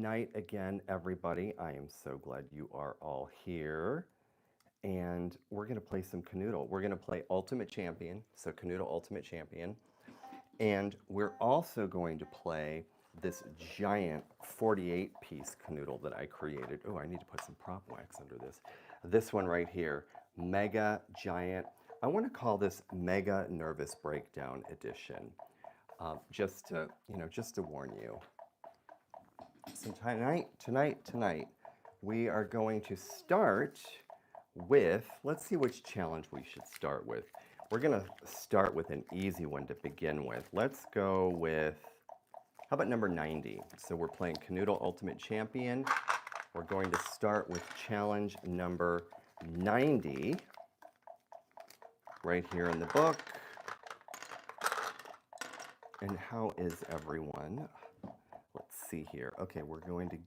Night again, everybody. I am so glad you are all here. And we're going to play some Kanoodle. We're going to play Ultimate Champion, so Kanoodle Ultimate Champion. And we're also going to play this giant 48-piece Kanoodle that I created. Oh, I need to put some prop wax under this. This one right here, Mega Giant. I want to call this Mega Nervous Breakdown Edition, just to warn you. So tonight, we are going to start with, let's see which challenge we should start with. We're going to start with an easy one to begin with. Let's go with, how about number 90? So we're playing Kanoodle Ultimate Champion. We're going to start with challenge number 90, right here in the book. And how is everyone? Let's see here. Okay, we're going to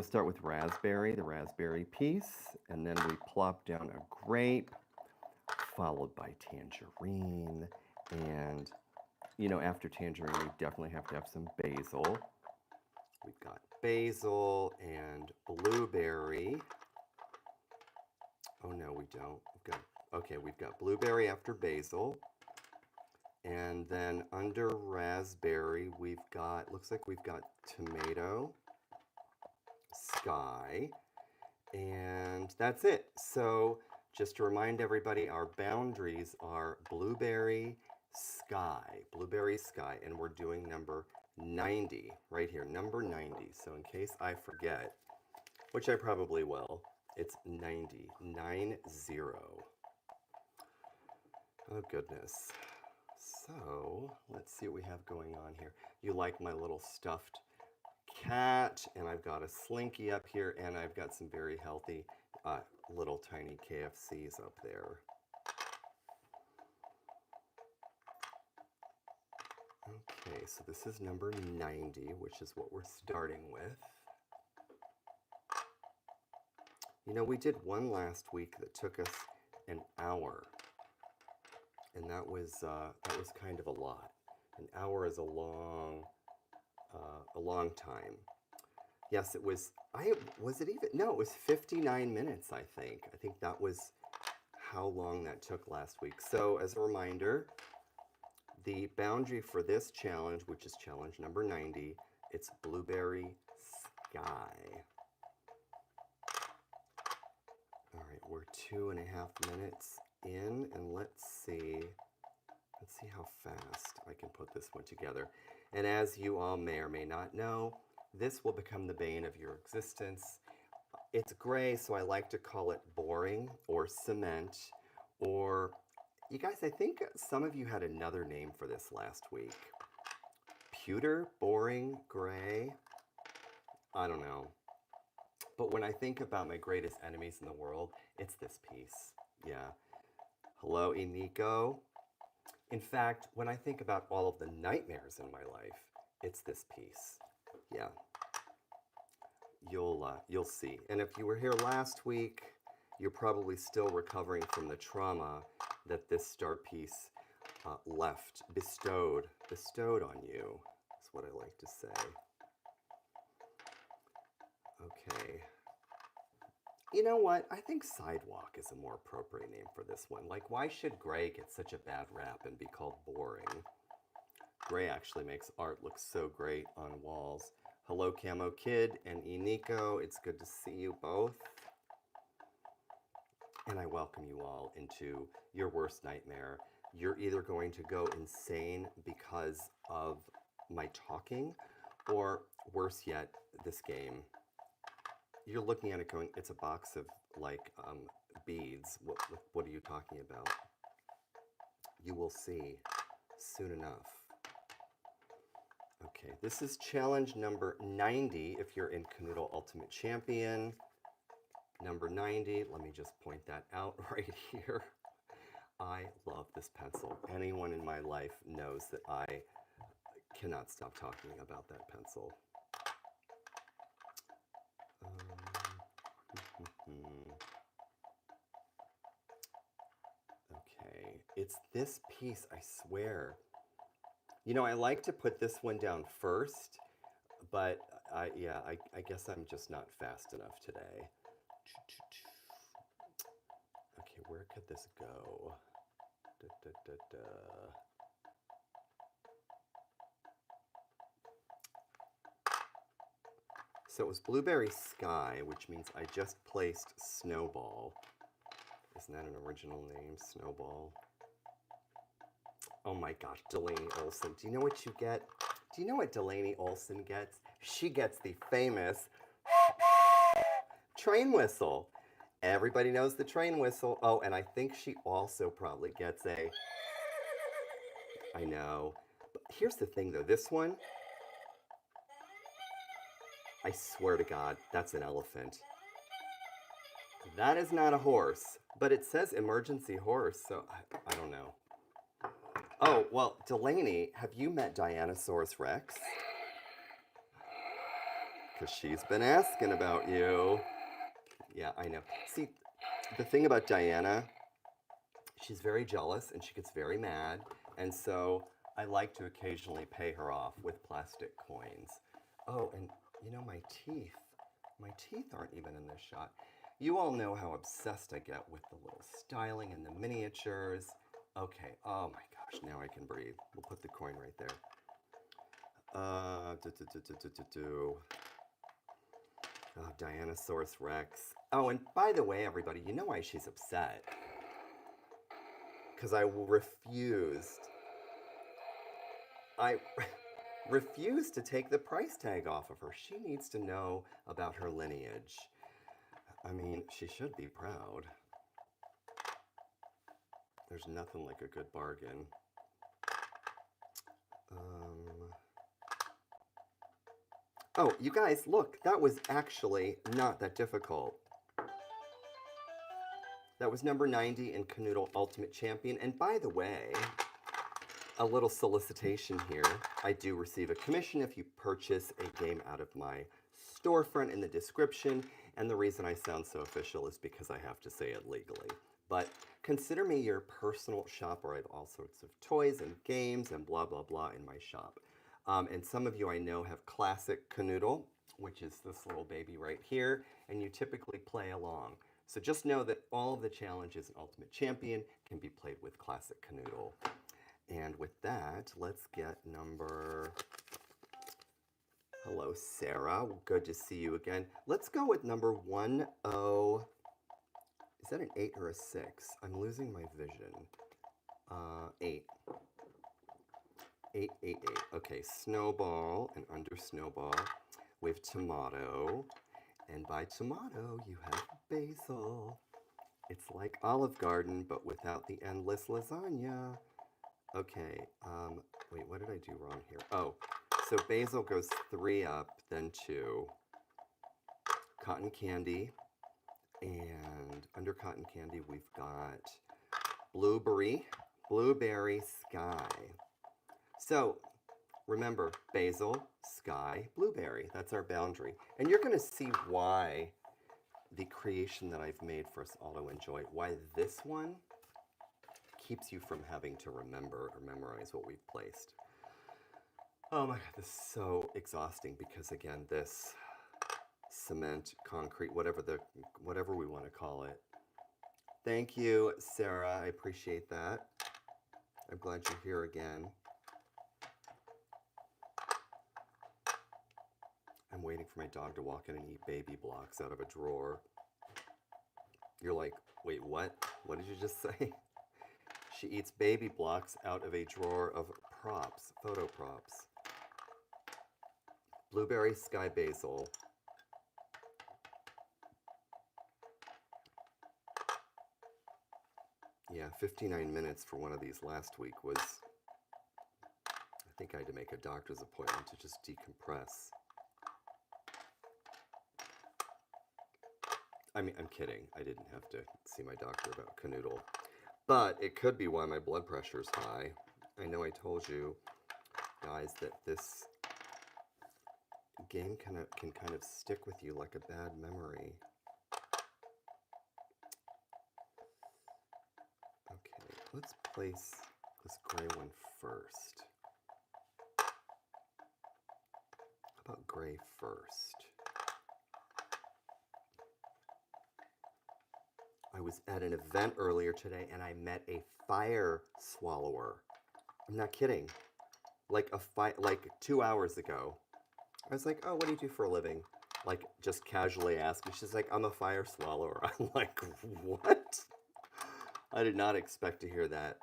start with raspberry, the raspberry piece, and then we plop down a grape, followed by tangerine, and after tangerine, we definitely have to have some basil. We've got basil and blueberry. Oh no, we don't. We've got blueberry after basil. And then under raspberry, looks like we've got tomato, sky, and that's it. So just to remind everybody, our boundaries are blueberry, sky, and we're doing number 90 right here, number 90. So in case I forget, which I probably will, it's 90, 90. Oh goodness. So let's see what we have going on here. You like my little stuffed cat, and I've got a Slinky up here, and I've got some very healthy little tiny KFCs up there. Okay, so this is number 90, which is what we're starting with. We did one last week that took us an hour, and that was kind of a lot. An hour is a long time. Yes, it was. No, it was 59 minutes, I think. I think that was how long that took last week. So as a reminder, the boundary for this challenge, which is challenge number 90, it's blueberry sky. All right, we're 2.5 minutes in, and let's see how fast I can put this one together. And as you all may or may not know, this will become the bane of your existence. It's gray, so I like to call it boring or cement, or you guys, I think some of you had another name for this last week. Pewter, boring, gray, I don't know. But when I think about my greatest enemies in the world, it's this piece. Yeah. Hello, Iniko. In fact, when I think about all of the nightmares in my life, it's this piece. Yeah. You'll see. And if you were here last week, you're probably still recovering from the trauma that this star piece bestowed on you, is what I like to say. Okay. You know what? I think sidewalk is a more appropriate name for this one. Like, why should gray get such a bad rap and be called boring? Gray actually makes art look so great on walls. Hello, Camo Kid and Iniko. It's good to see you both. And I welcome you all into your worst nightmare. You're either going to go insane because of my talking, or worse yet, this game. You're looking at it going, it's a box of like beads. What are you talking about? You will see soon enough. Okay, this is challenge number 90 if you're in Kanoodle Ultimate Champion. Number 90, let me just point that out right here. I love this pencil. Anyone in my life knows that I cannot stop talking about that pencil. Okay, it's this piece, I swear. I like to put this one down first, But yeah, I guess I'm just not fast enough today. Okay, where could this go? Da, da, da, da. So it was Blueberry Sky, which means I just placed Snowball. Isn't that an original name, Snowball? Oh my gosh, Delaney Olsen. Do you know what you get? Do you know what Delaney Olsen gets? She gets the famous train whistle. Everybody knows the train whistle. Oh, and I think she also probably gets a... I know. But here's the thing though, this one, I swear to God, that's an elephant. That is not a horse, but it says emergency horse, so I don't know. Oh, well, Delaney, have you met Dianosaurus Rex? Because she's been asking about you. Yeah, I know. See, the thing about Diana, she's very jealous and she gets very mad, and so I like to occasionally pay her off with plastic coins. Oh, and you know, my teeth aren't even in this shot. You all know how obsessed I get with the little styling and the miniatures. Okay, oh my gosh, now I can breathe. We'll put the coin right there. Oh, Dianosaurus Rex. Oh, and by the way, everybody, you know why she's upset? Because I refused. I refused to take the price tag off of her. She needs to know about her lineage. I mean, she should be proud. There's nothing like a good bargain. Oh, you guys, look, that was actually not that difficult. That was number 90 in Kanoodle Ultimate Champion. And by the way, a little solicitation here. I do receive a commission if you purchase a game out of my storefront in the description. And the reason I sound so official is because I have to say it legally. But consider me your personal shopper. I have all sorts of toys and games and blah, blah, blah in my shop. And some of you I know have classic Kanoodle, which is this little baby right here, and you typically play along. So just know that all of the challenges in Ultimate Champion can be played with classic Kanoodle. And with that, let's get number... Hello, Sarah. Good to see you again. Let's go with number 10... Is that an 8 or a 6? I'm losing my vision. 8. 8, 8, 8. Okay, Snowball, and under Snowball, we have Tomato. And by Tomato, you have Basil. It's like Olive Garden, but without the endless lasagna. Okay, wait, what did I do wrong here? Oh, so Basil goes 3 up, then 2. Cotton Candy. And under Cotton Candy, we've got Blueberry Sky. So remember, Basil, Sky, Blueberry. That's our boundary. And you're going to see why the creation that I've made for us all to enjoy, why this one keeps you from having to remember or memorize what we've placed. Oh my God, this is so exhausting because again, this cement, concrete, whatever we want to call it. Thank you, Sarah. I appreciate that. I'm glad you're here again. I'm waiting for my dog to walk in and eat baby blocks out of a drawer. You're like, wait, what? What did you just say? She eats baby blocks out of a drawer of props, photo props. Blueberry Sky Basil. Yeah, 59 minutes for one of these last week was, I think I had to make a doctor's appointment to just decompress. I mean, I'm kidding. I didn't have to see my doctor about Kanoodle. But it could be why my blood pressure is high. I know I told you guys that this game can kind of stick with you like a bad memory. Okay, let's place this gray one first. How about gray first? I was at an event earlier today and I met a fire swallower. I'm not kidding. Like 2 hours ago. I was like, oh, what do you do for a living? Like, just casually asking. She's like, I'm a fire swallower. I'm like, what? I did not expect to hear that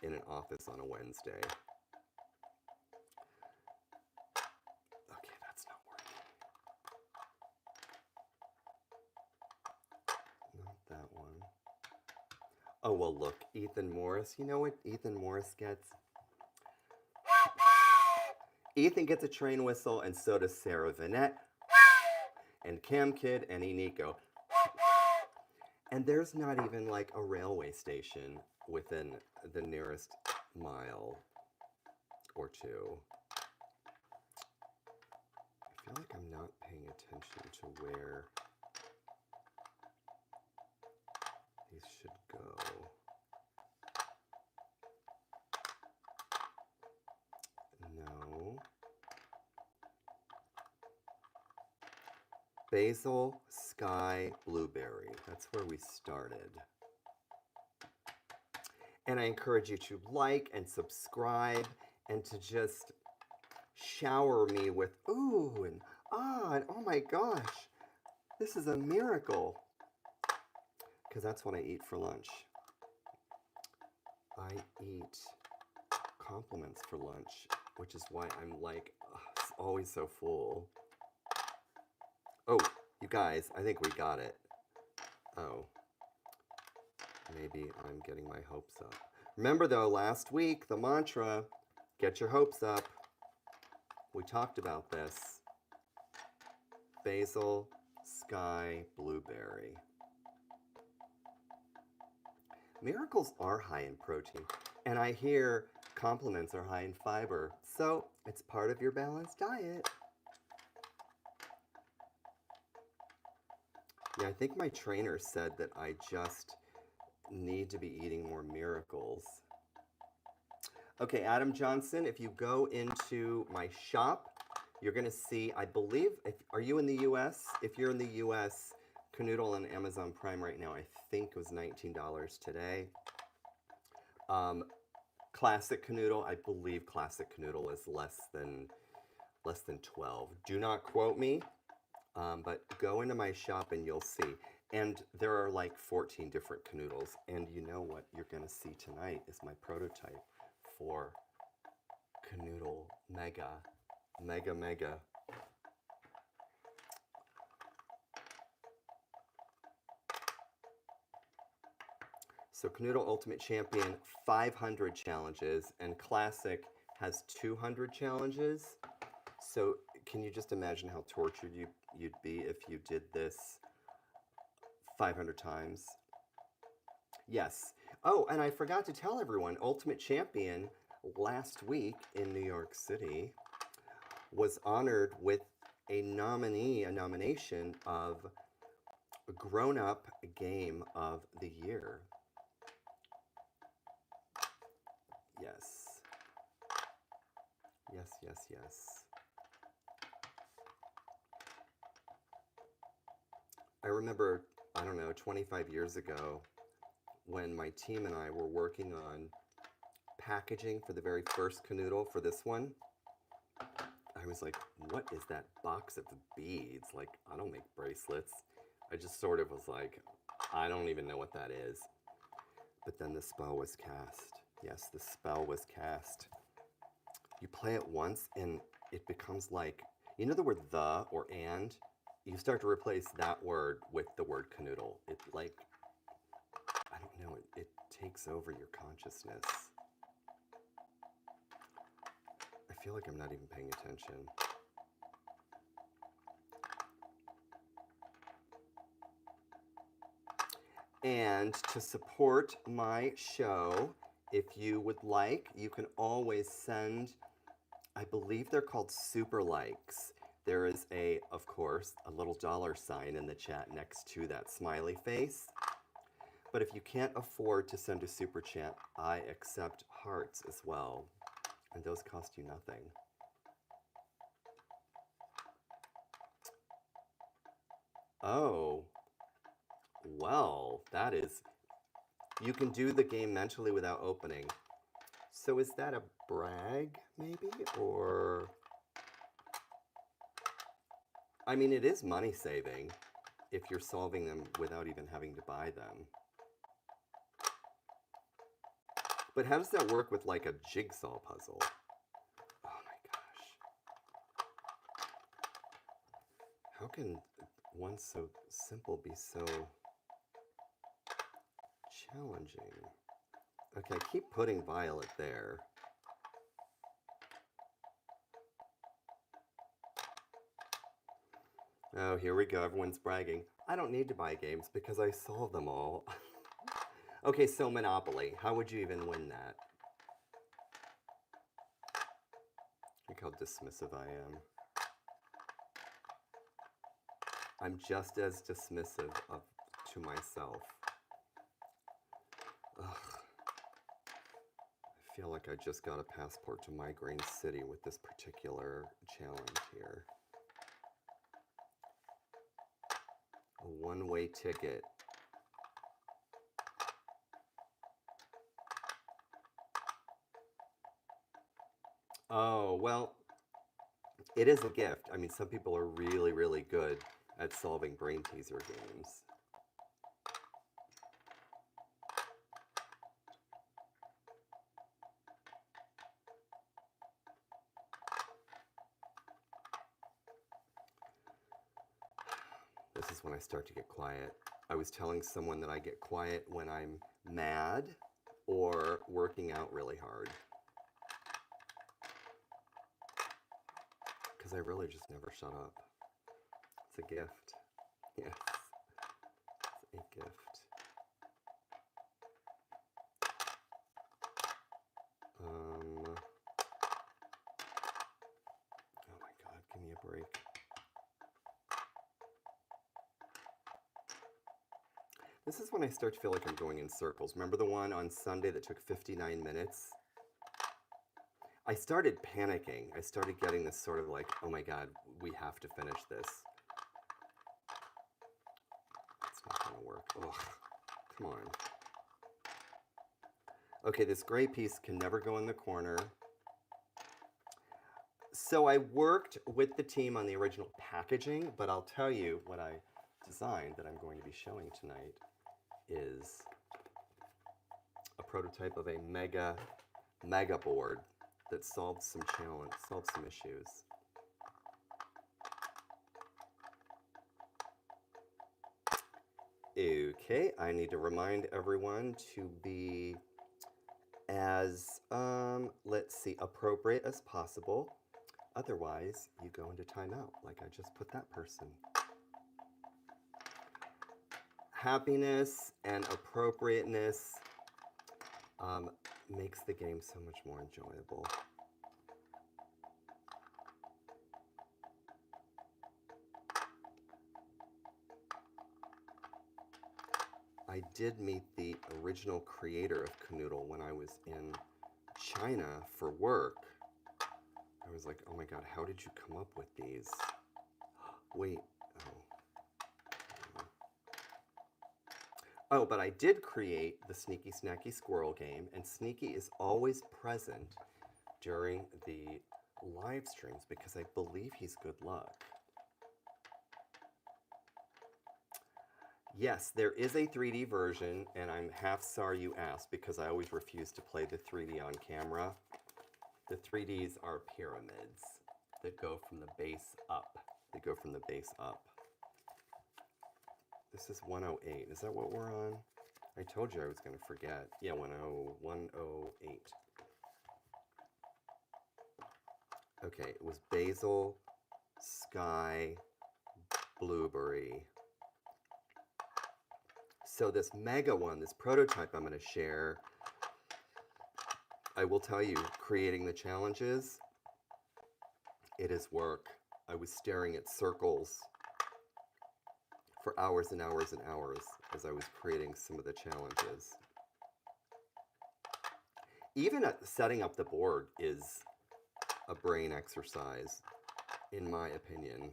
in an office on a Wednesday. Okay, that's not working. Not that one. Oh, well, look, Ethan Morris. You know what Ethan Morris gets? Ethan gets a train whistle, and so does Sarah Vanette, and Cam Kid, and Eniko. And there's not even like a railway station within the nearest mile or two. I feel like I'm not paying attention to where these should go. No. Basil, Sky, Blueberry. That's where we started. And I encourage you to like and subscribe and to just shower me with ooh and ah and oh my gosh, this is a miracle. Because that's what I eat for lunch. I eat compliments for lunch, which is why I'm like always so full. Oh, you guys, I think we got it. Oh, maybe I'm getting my hopes up. Remember though, last week, the mantra, get your hopes up. We talked about this. Basil, Sky, Blueberry. Miracles are high in protein, and I hear compliments are high in fiber, so it's part of your balanced diet. Yeah, I think my trainer said that I just need to be eating more miracles. Okay, Adam Johnson, if you go into my shop, you're going to see, I believe, are you in the US? If you're in the US, Kanoodle on Amazon Prime right now, I think it was $19 today. Classic Kanoodle, I believe Classic Kanoodle is less than 12. Do not quote me, but go into my shop and you'll see. And there are like 14 different Kanoodles. And you know what you're going to see tonight is my prototype for Kanoodle Mega. So Kanoodle Ultimate Champion, 500 challenges, and Classic has 200 challenges. So can you just imagine how tortured you'd be if you did this 500 times? Yes. Oh, and I forgot to tell everyone, Ultimate Champion last week in New York City was honored with a nomination of Grown Up Game of the Year. Yes. Yes, yes, yes. I remember, I don't know, 25 years ago when my team and I were working on packaging for the very first Kanoodle for this one. I was like, what is that box of beads? Like, I don't make bracelets. I just sort of was like, I don't even know what that is. But then the spell was cast. Yes, the spell was cast. You play it once and it becomes like, you know the word the or and? You start to replace that word with the word Kanoodle. It like, I don't know, it takes over your consciousness. I feel like I'm not even paying attention. And to support my show, if you would like, you can always send, I believe they're called super likes. There is of course, a little $sign in the chat next to that smiley face. But if you can't afford to send a super chat, I accept hearts as well. And those cost you nothing. Oh, well, that is... You can do the game mentally without opening. So is that a brag, maybe? Or... I mean, it is money saving if you're solving them without even having to buy them. But how does that work with like a jigsaw puzzle? Oh my gosh. How can one so simple be so challenging? Okay, I keep putting Violet there. Oh, here we go. Everyone's bragging. I don't need to buy games because I solve them all. Okay, so Monopoly. How would you even win that? Look how dismissive I am. I'm just as dismissive to myself. Ugh. I feel like I just got a passport to Migraine City with this particular challenge here. A one-way ticket. Oh, well, it is a gift. I mean, some people are really, really good at solving Brainteaser games. This is when I start to get quiet. I was telling someone that I get quiet when I'm mad or working out really hard. Because I really just never shut up. It's a gift. Yes, it's a gift. Oh my God, give me a break. This is when I start to feel like I'm going in circles. Remember the one on Sunday that took 59 minutes? I started panicking. I started getting this sort of like, oh my God, we have to finish this. It's not gonna work. Ugh, come on. Okay, this gray piece can never go in the corner. So I worked with the team on the original packaging, but I'll tell you what I designed that I'm going to be showing tonight is a prototype of a mega board that solved some issues. Okay, I need to remind everyone to be as, let's see, appropriate as possible. Otherwise, you go into timeout, like I just put that person. Happiness and appropriateness makes the game so much more enjoyable. I did meet the original creator of Kanoodle when I was in China for work. I was like, oh my God, how did you come up with these? Wait, oh, but I did create the Sneaky Snacky Squirrel game, and Sneaky is always present during the live streams because I believe he's good luck. Yes, there is a 3D version, and I'm half sorry you asked because I always refuse to play the 3D on camera. The 3Ds are pyramids that go from the base up. They go from the base up. This is 108. Is that what we're on? I told you I was going to forget. Yeah, 108. Okay, it was basil, sky, blueberry. So this mega one, this prototype I'm going to share, I will tell you, creating the challenges, it is work. I was staring at circles for hours and hours and hours as I was creating some of the challenges. Even setting up the board is a brain exercise, in my opinion.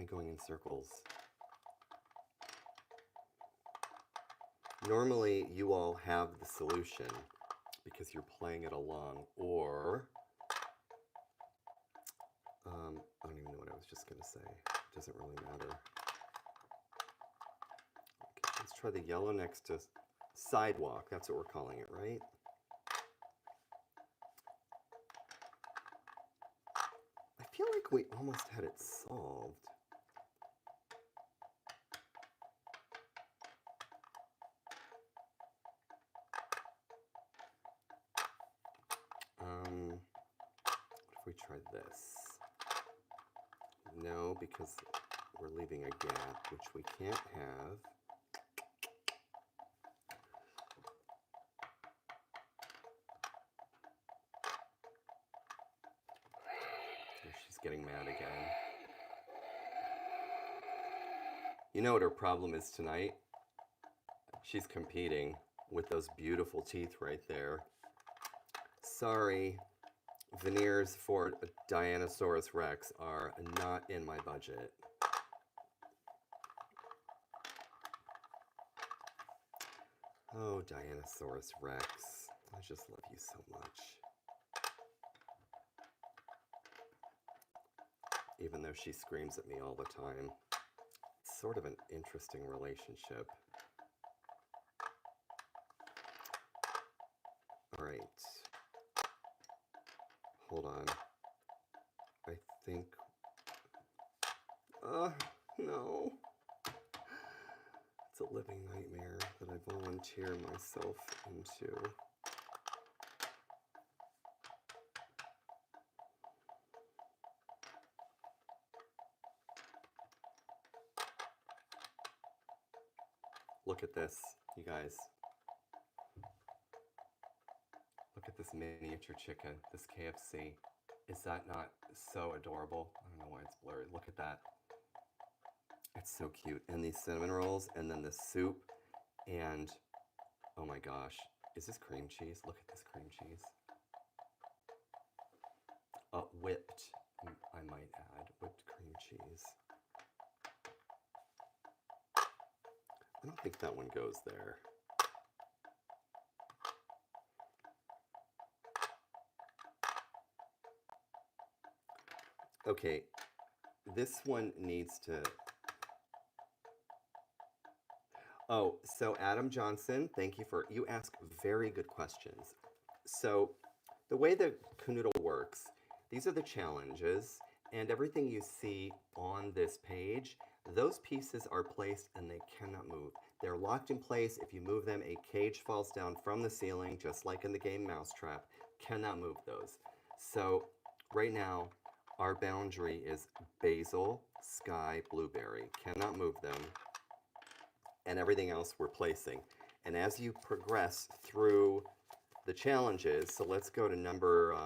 I going in circles? Normally, you all have the solution because you're playing it along, or I don't even know what I was just going to say. It doesn't really matter. Okay, let's try the yellow next to sidewalk. That's what we're calling it, right? I feel like we almost had it solved. What if we tried this? No, because we're leaving a gap, which we can't have. She's getting mad again. You know what her problem is tonight? She's competing with those beautiful teeth right there. Sorry, veneers for a Dianosaurus Rex are not in my budget. Oh, Dianosaurus Rex, I just love you so much. Even though she screams at me all the time. It's sort of an interesting relationship. All right. Hold on. I think... no. It's a living nightmare that I volunteer myself into. Look at this, you guys. Look at this miniature chicken, this KFC. Is that not so adorable? I don't know why it's blurry. Look at that. It's so cute. And these cinnamon rolls, and then the soup, and oh my gosh, is this cream cheese? Look at this cream cheese. Whipped, I might add, whipped cream cheese. I don't think that one goes there. Okay, this one needs to... Oh, so Adam Johnson, thank you for... You ask very good questions. So the way that Kanoodle works, these are the challenges, and everything you see on this page, those pieces are placed and they cannot move. They're locked in place. If you move them, a cage falls down from the ceiling, just like in the game Mousetrap. Cannot move those. So right now, our boundary is basil, sky, blueberry. Cannot move them. And everything else we're placing. And as you progress through the challenges, so let's go to number,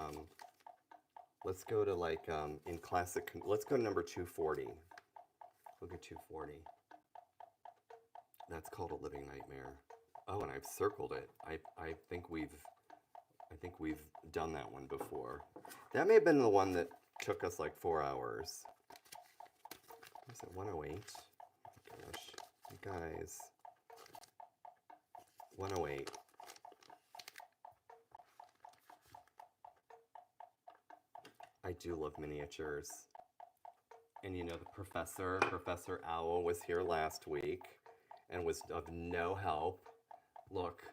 let's go to like in classic, let's go to number 240. Look at 240. That's called a living nightmare. Oh, and I've circled it. I think we've done that one before. That may have been the one that took us like 4 hours. Was it 108? Oh my gosh, you guys. 108. I do love miniatures. And you know, the Professor Owl was here last week and was of no help. Look,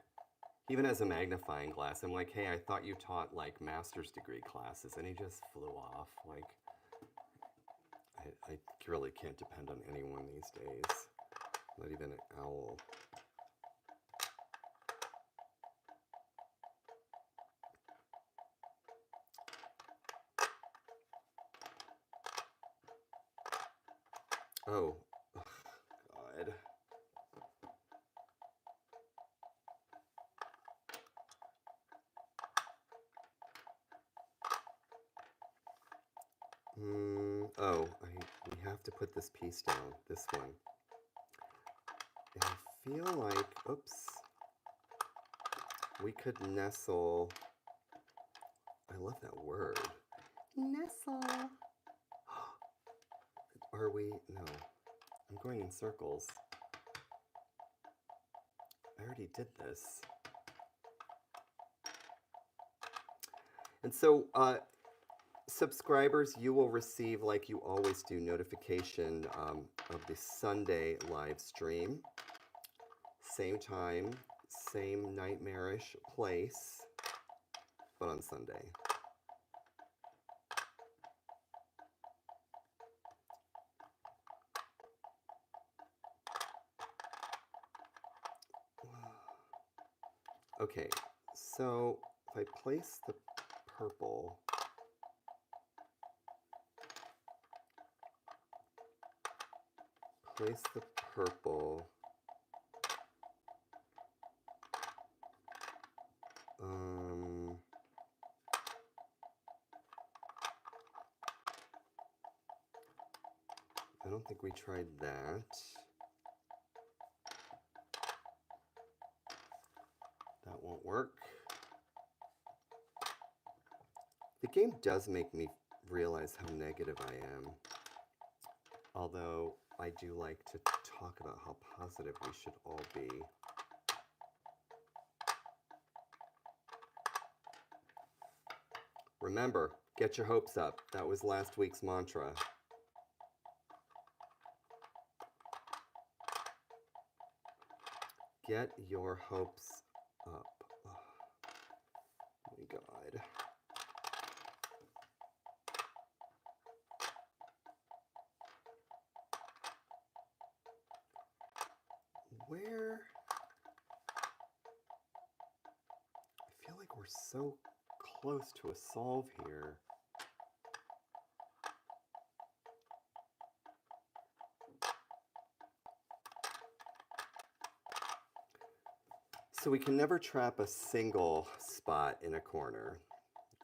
even as a magnifying glass, I'm like, hey, I thought you taught like master's degree classes, and he just flew off. Like, I really can't depend on anyone these days, not even an owl. Oh, God. We have to put this piece down, this one. And I feel like, oops, we could nestle. I love that word. Nestle. are we? No. I'm going in circles. I already did this. And so, subscribers, you will receive, like you always do, notification of the Sunday live stream. Same time, same nightmarish place, but on Sunday. Okay, so if I place the purple, I don't think we tried that. That won't work. The game does make me realize how negative I am. Although I do like to talk about how positive we should all be. Remember, get your hopes up. That was last week's mantra. Get your hopes up. Oh my God. Where? I feel like we're so close to a solve here. So we can never trap a single spot in a corner.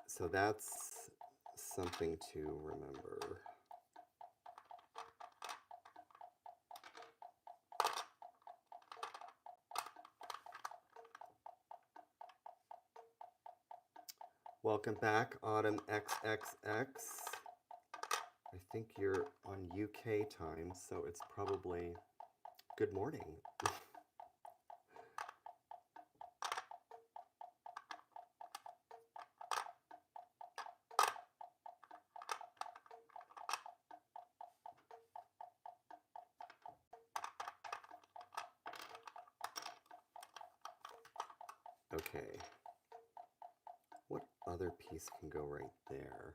So that's something to remember. Welcome back, Autumn XXX. I think you're on UK time, so it's probably good morning. Okay. What other piece can go right there?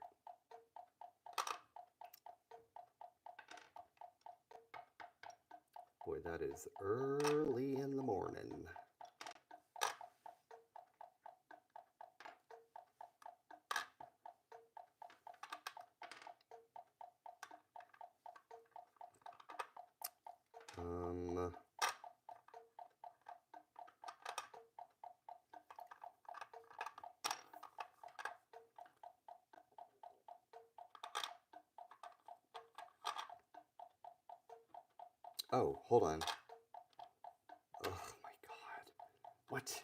Boy, that is early in the morning. Oh, hold on. Oh my God. What?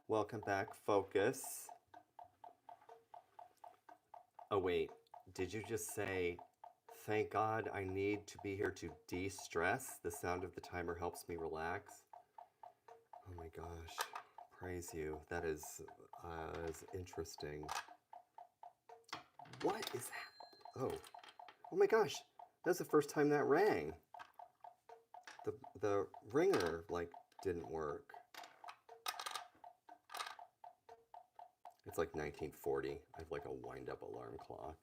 Welcome back, Focus. Oh wait, did you just say, thank God I need to be here to de-stress? The sound of the timer helps me relax. Oh my gosh, praise you. That is interesting. What is that? Oh my gosh, that's the first time that rang. The ringer, like, didn't work. It's like 1940. I have like a wind-up alarm clock.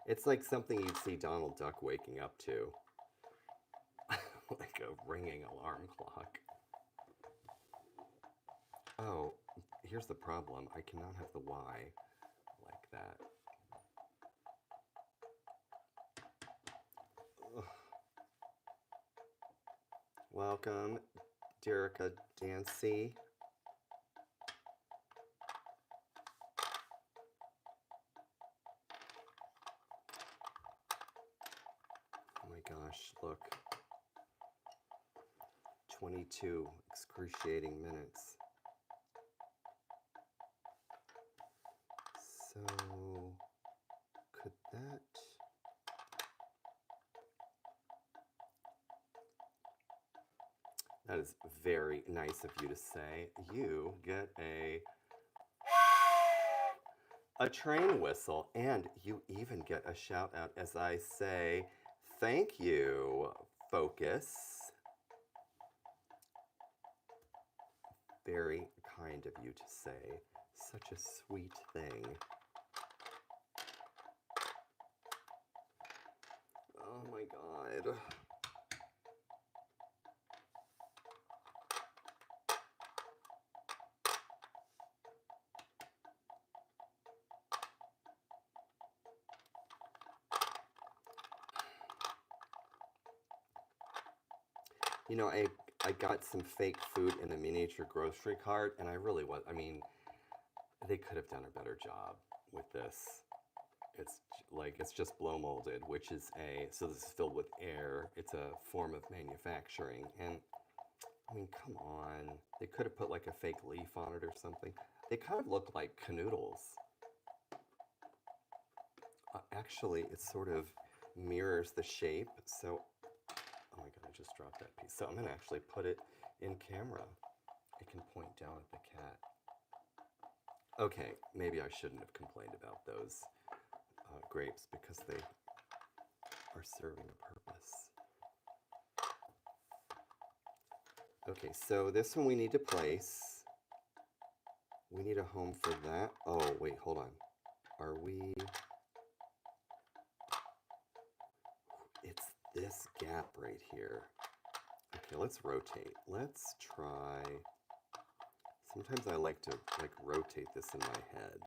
It's like something you'd see Donald Duck waking up to. Like a ringing alarm clock. Oh, here's the problem. I cannot have the Y like that. Ugh. Welcome, Derica Dancy. Oh my gosh, look. 22 excruciating minutes. So, could that... That is very nice of you to say. You get a train whistle, and you even get a shout out as I say, thank you, Focus. Very kind of you to say such a sweet thing. Oh my God. You know, I got some fake food in a miniature grocery cart, and I really was, I mean, they could have done a better job with this. It's like, it's just blow molded, which is so this is filled with air. It's a form of manufacturing. And I mean, come on. They could have put like a fake leaf on it or something. They kind of look like canoodles. Actually, it sort of mirrors the shape. So, oh my God, I just dropped that piece. So I'm gonna actually put it in camera. It can point down at the cat. Okay, maybe I shouldn't have complained about those grapes because they are serving a purpose. Okay, so this one we need to place. We need a home for that. Oh, wait, hold on. Are we... It's this gap right here. Okay, let's rotate. Let's try... Sometimes I like to rotate this in my head.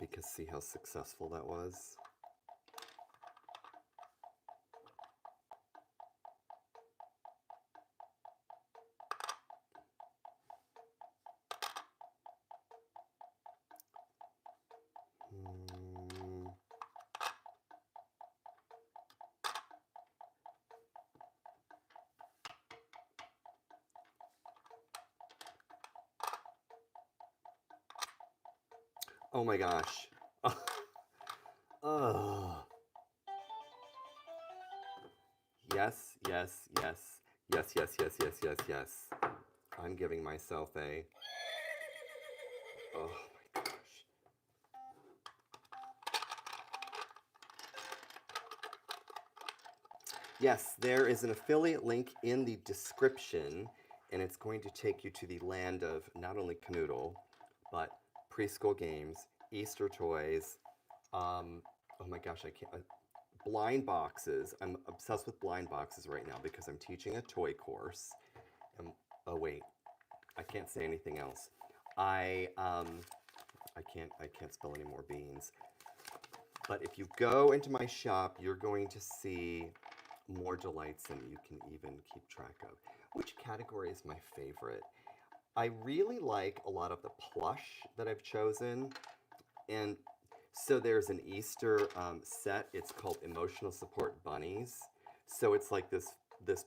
Because see how successful that was? Oh my gosh. Oh. Yes, yes, yes. Yes, yes, yes, yes, yes, yes. I'm giving myself a... Oh my gosh. Yes, there is an affiliate link in the description, and it's going to take you to the land of not only Kanoodle, but preschool games, Easter toys, oh my gosh, I can't, blind boxes. I'm obsessed with blind boxes right now because I'm teaching a toy course. Oh wait, I can't say anything else. I can't spill any more beans. But if you go into my shop, you're going to see more delights than you can even keep track of. Which category is my favorite? I really like a lot of the plush that I've chosen. And so there's an Easter set. It's called Emotional Support Bunnies. So it's like this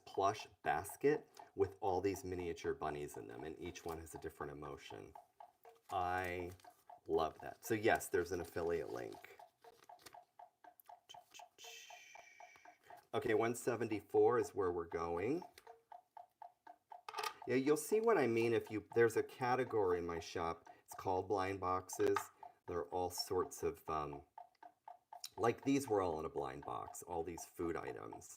plush basket with all these miniature bunnies in them, and each one has a different emotion. I love that. So yes, there's an affiliate link. Okay, 174 is where we're going. Yeah, you'll see what I mean if there's a category in my shop. It's called blind boxes. There are all sorts of, like these were all in a blind box, all these food items.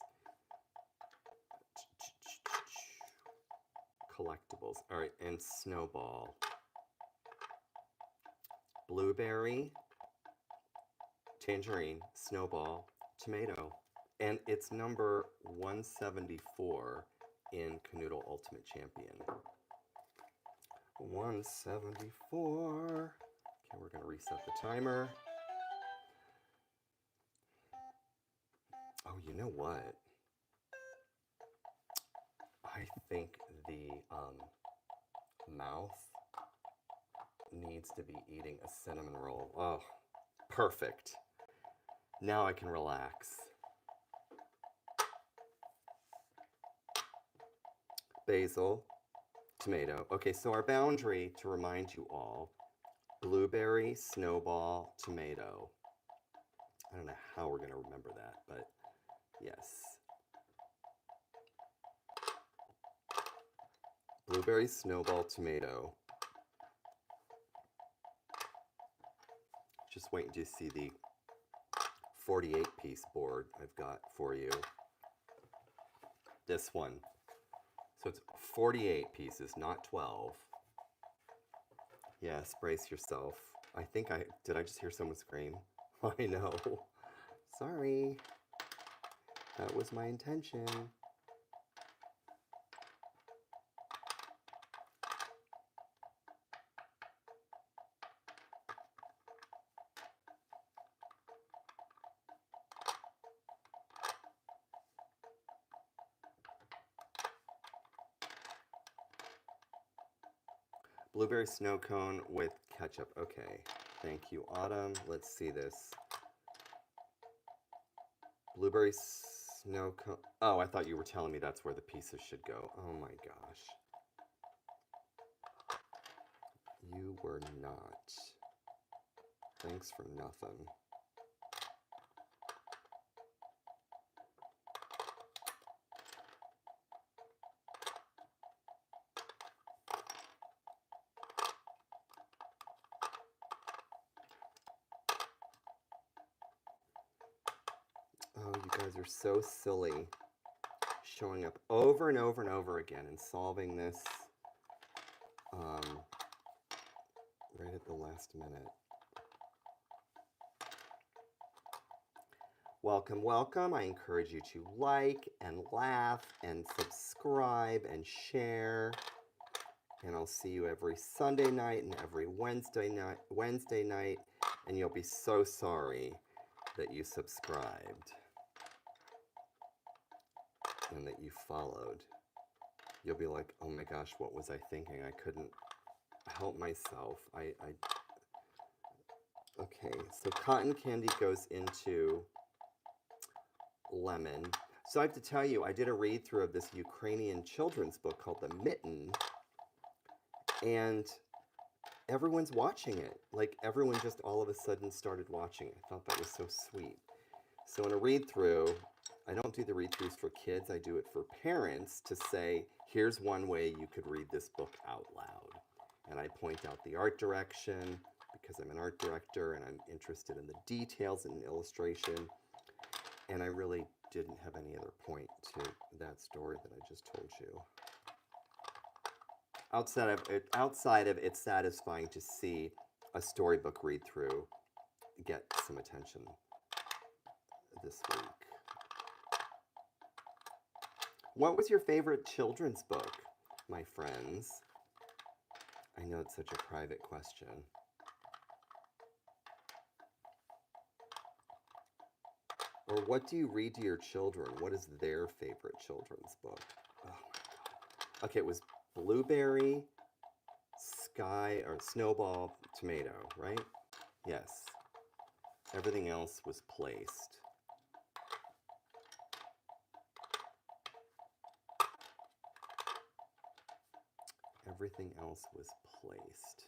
Collectibles. All right, and Snowball. Blueberry, Tangerine, Snowball, Tomato. And it's number 174 in Kanoodle Ultimate Champion. 174. Okay, we're going to reset the timer. Oh, you know what? I think the mouth needs to be eating a cinnamon roll. Oh, perfect. Now I can relax. basil, tomato. Okay, so our boundary, to remind you all, blueberry, snowball, tomato. I don't know how we're going to remember that, but yes. Blueberry, snowball, tomato. Just wait until you see the 48-piece board I've got for you. This one. So it's 48 pieces, not 12. Yes, brace yourself. Did I just hear someone scream? I know. Sorry. That was my intention. Blueberry snow cone with ketchup. Okay. Thank you, Autumn. Let's see this. Blueberry snow cone. Oh, I thought you were telling me that's where the pieces should go. Oh my gosh. You were not. Thanks for nothing. Oh, you guys are so silly. Showing up over and over and over again and solving this right at the last minute. Welcome, welcome. I encourage you to like and laugh and subscribe and share. And I'll see you every Sunday night and every Wednesday night, and you'll be so sorry that you subscribed and that you followed. You'll be like, oh my gosh, what was I thinking? I couldn't help myself. Okay, so cotton candy goes into lemon. So I have to tell you, I did a read through of this Ukrainian children's book called The Mitten, and everyone's watching it. Like everyone just all of a sudden started watching it. I thought that was so sweet. So in a read through, I don't do the read throughs for kids, I do it for parents to say, here's one way you could read this book out loud. And I point out the art direction because I'm an art director and I'm interested in the details and illustration. And I really didn't have any other point to that story that I just told you. Outside of it's satisfying to see a storybook read through get some attention this week. What was your favorite children's book, my friends? I know it's such a private question. Or what do you read to your children? What is their favorite children's book? Oh my God. Okay, it was blueberry, sky, or snowball, tomato, right? Yes. Everything else was placed. Everything else was placed.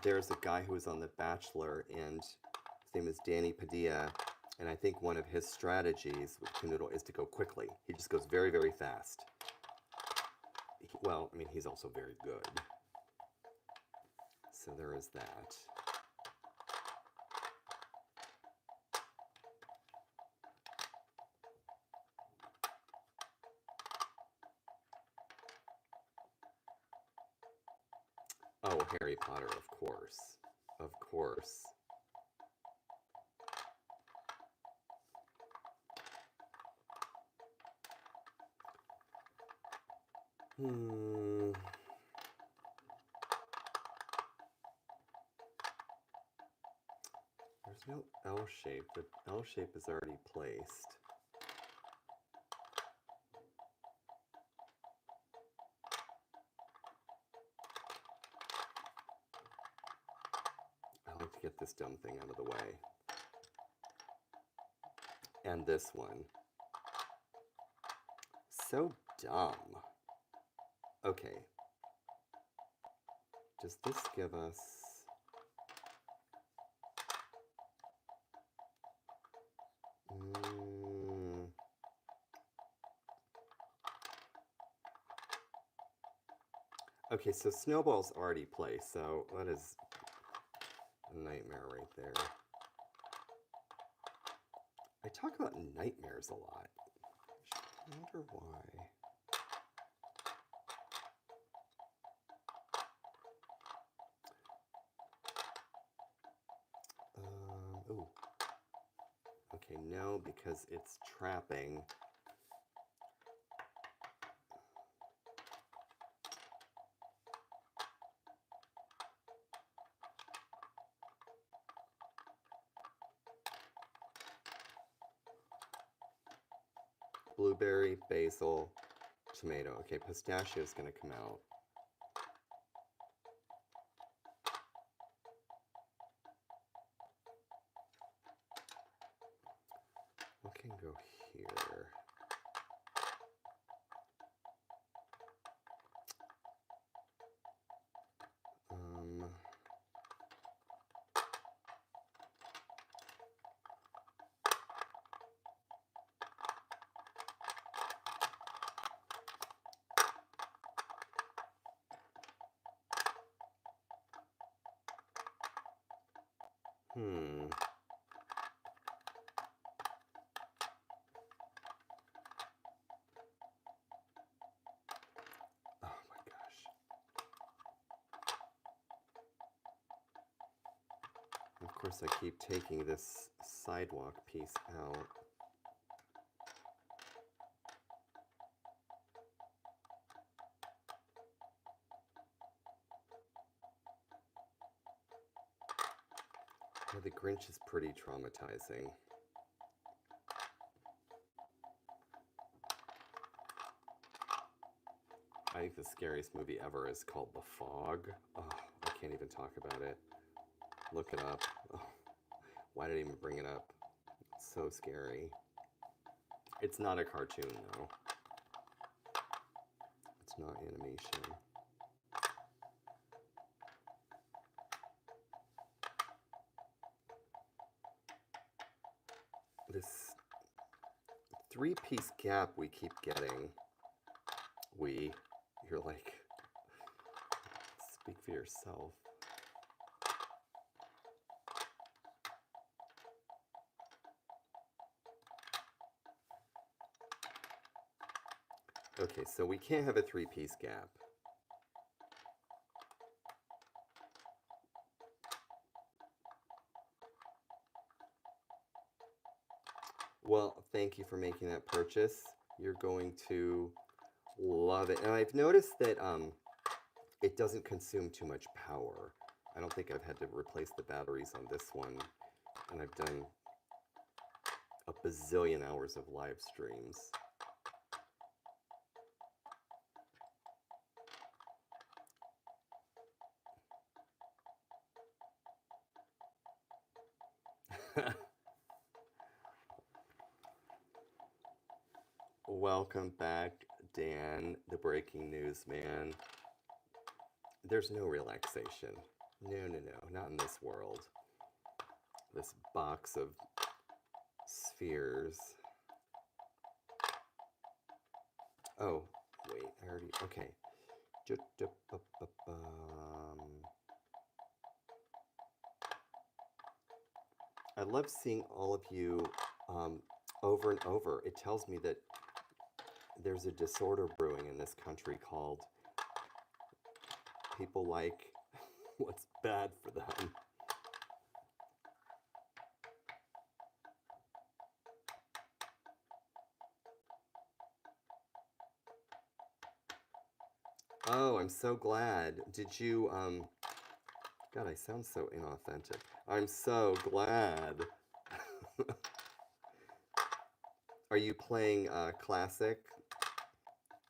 There's a guy who was on The Bachelor, and his name is Danny Padilla, and I think one of his strategies with Kanoodle is to go quickly. He just goes very, very fast. Well, I mean, he's also very good. So there is that. Oh, Harry Potter, of course. Of course. There's no L shape. The L shape is already placed. get this dumb thing out of the way. And this one. So dumb. Okay. Does this give us... Okay, so snowballs already play, so that is a nightmare right there. I talk about nightmares a lot. I wonder why. Ooh. Okay, no, because it's trapping. Blueberry, basil, tomato. Okay, pistachio is going to come out. What can go here? Oh my gosh. Of course, I keep taking this sidewalk piece out. Oh, the Grinch is pretty traumatizing. I think the scariest movie ever is called The Fog. Oh, I can't even talk about it. Look it up. Oh, why did I even bring it up? It's so scary. It's not a cartoon, though. It's not animation. This 3-piece gap we keep getting. You're like, speak for yourself. Okay, so we can't have a 3-piece gap. Well, thank you for making that purchase. You're going to love it. And I've noticed that it doesn't consume too much power. I don't think I've had to replace the batteries on this one. And I've done a bazillion hours of live streams. Welcome back, Dan, the breaking news man. There's no relaxation. No, not in this world. This box of spheres. Oh, wait, I already, okay. I love seeing all of you over and over. It tells me that there's a disorder brewing in this country called people like what's bad for them. Oh, I'm so glad. Did you, God, I sound so inauthentic. I'm so glad. Are you playing Classic?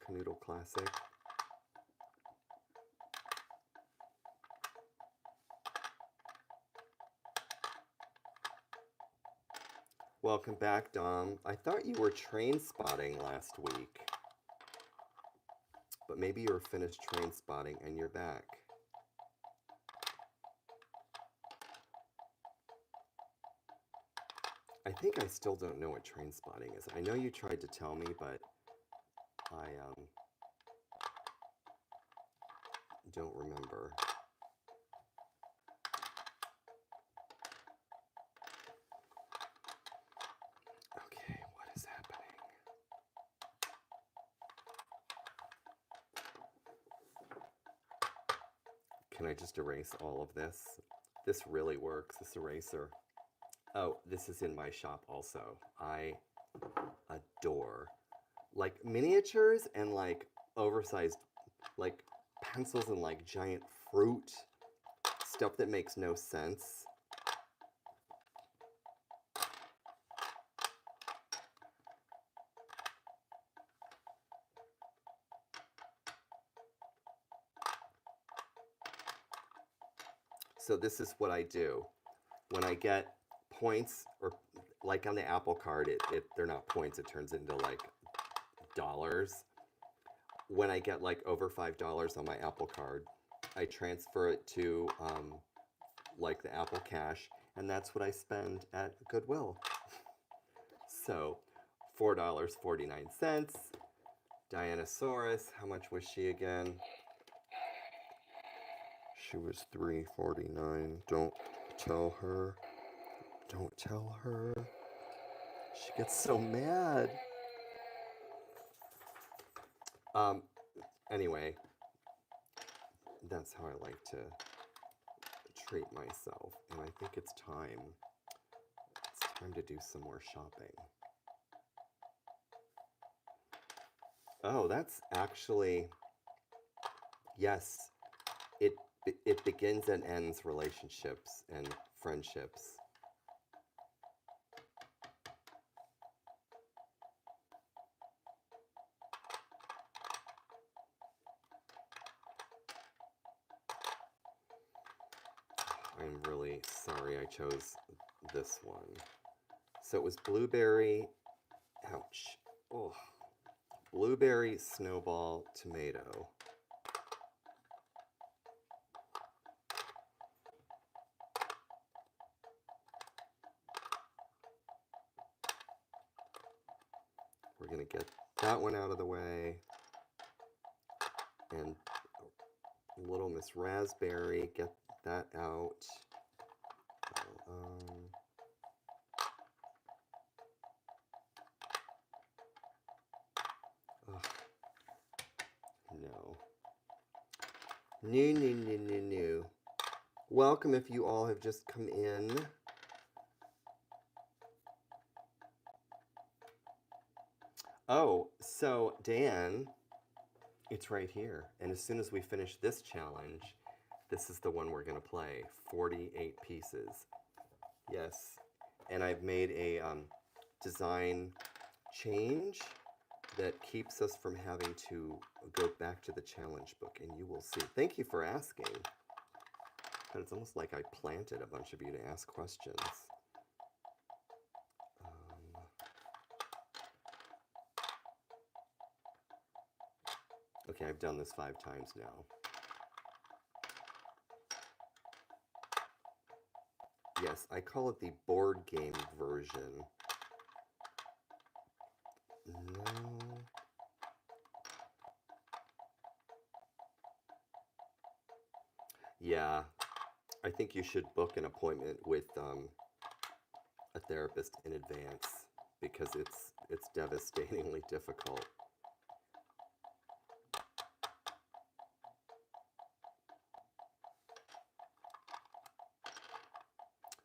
Kanoodle Classic? Welcome back, Dom. I thought you were train spotting last week, but maybe you were finished train spotting and you're back. I think I still don't know what train spotting is. I know you tried to tell me, but I don't remember. Okay, what is happening? Can I just erase all of this? This really works, this eraser. Oh, this is in my shop also. I adore like miniatures and like oversized like pencils and like giant fruit stuff that makes no sense. So this is what I do when I get points, or like on the Apple Card, they're not points, it turns into like dollars. When I get like over $5 on my Apple Card, I transfer it to like the Apple Cash, and that's what I spend at Goodwill. So $4.49. Dianasaurus, how much was she again? She was $3.49. Don't tell her. Don't tell her. She gets so mad. Anyway, that's how I like to treat myself, and I think it's time. It's time to do some more shopping. Oh, that's actually, yes, it begins and ends relationships and friendships. I'm really sorry I chose this one. So it was blueberry, ouch, oh, blueberry, snowball, tomato. We're gonna get that one out of the way. And Little Miss Raspberry, get that out. Ugh. No. No. Welcome if you all have just come in. Oh, so Dan, it's right here. And as soon as we finish this challenge, this is the one we're going to play. 48 pieces. Yes. And I've made a design change that keeps us from having to go back to the challenge book, and you will see. Thank you for asking. But it's almost like I planted a bunch of you to ask questions. Okay, I've done this 5 times now. Yes, I call it the board game version. No. Yeah, I think you should book an appointment with a therapist in advance, because it's devastatingly difficult.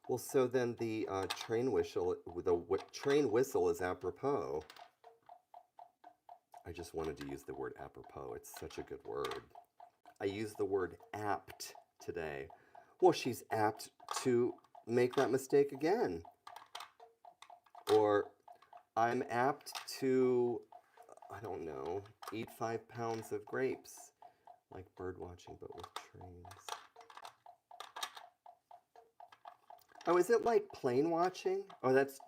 Well, so then the train whistle is apropos. I just wanted to use the word apropos. It's such a good word. I used the word apt today. Well, she's apt to make that mistake again. Or I'm apt to, I don't know, eat 5 pounds of grapes. Like bird watching, but with trains. Oh, is it like plane watching? Oh, that's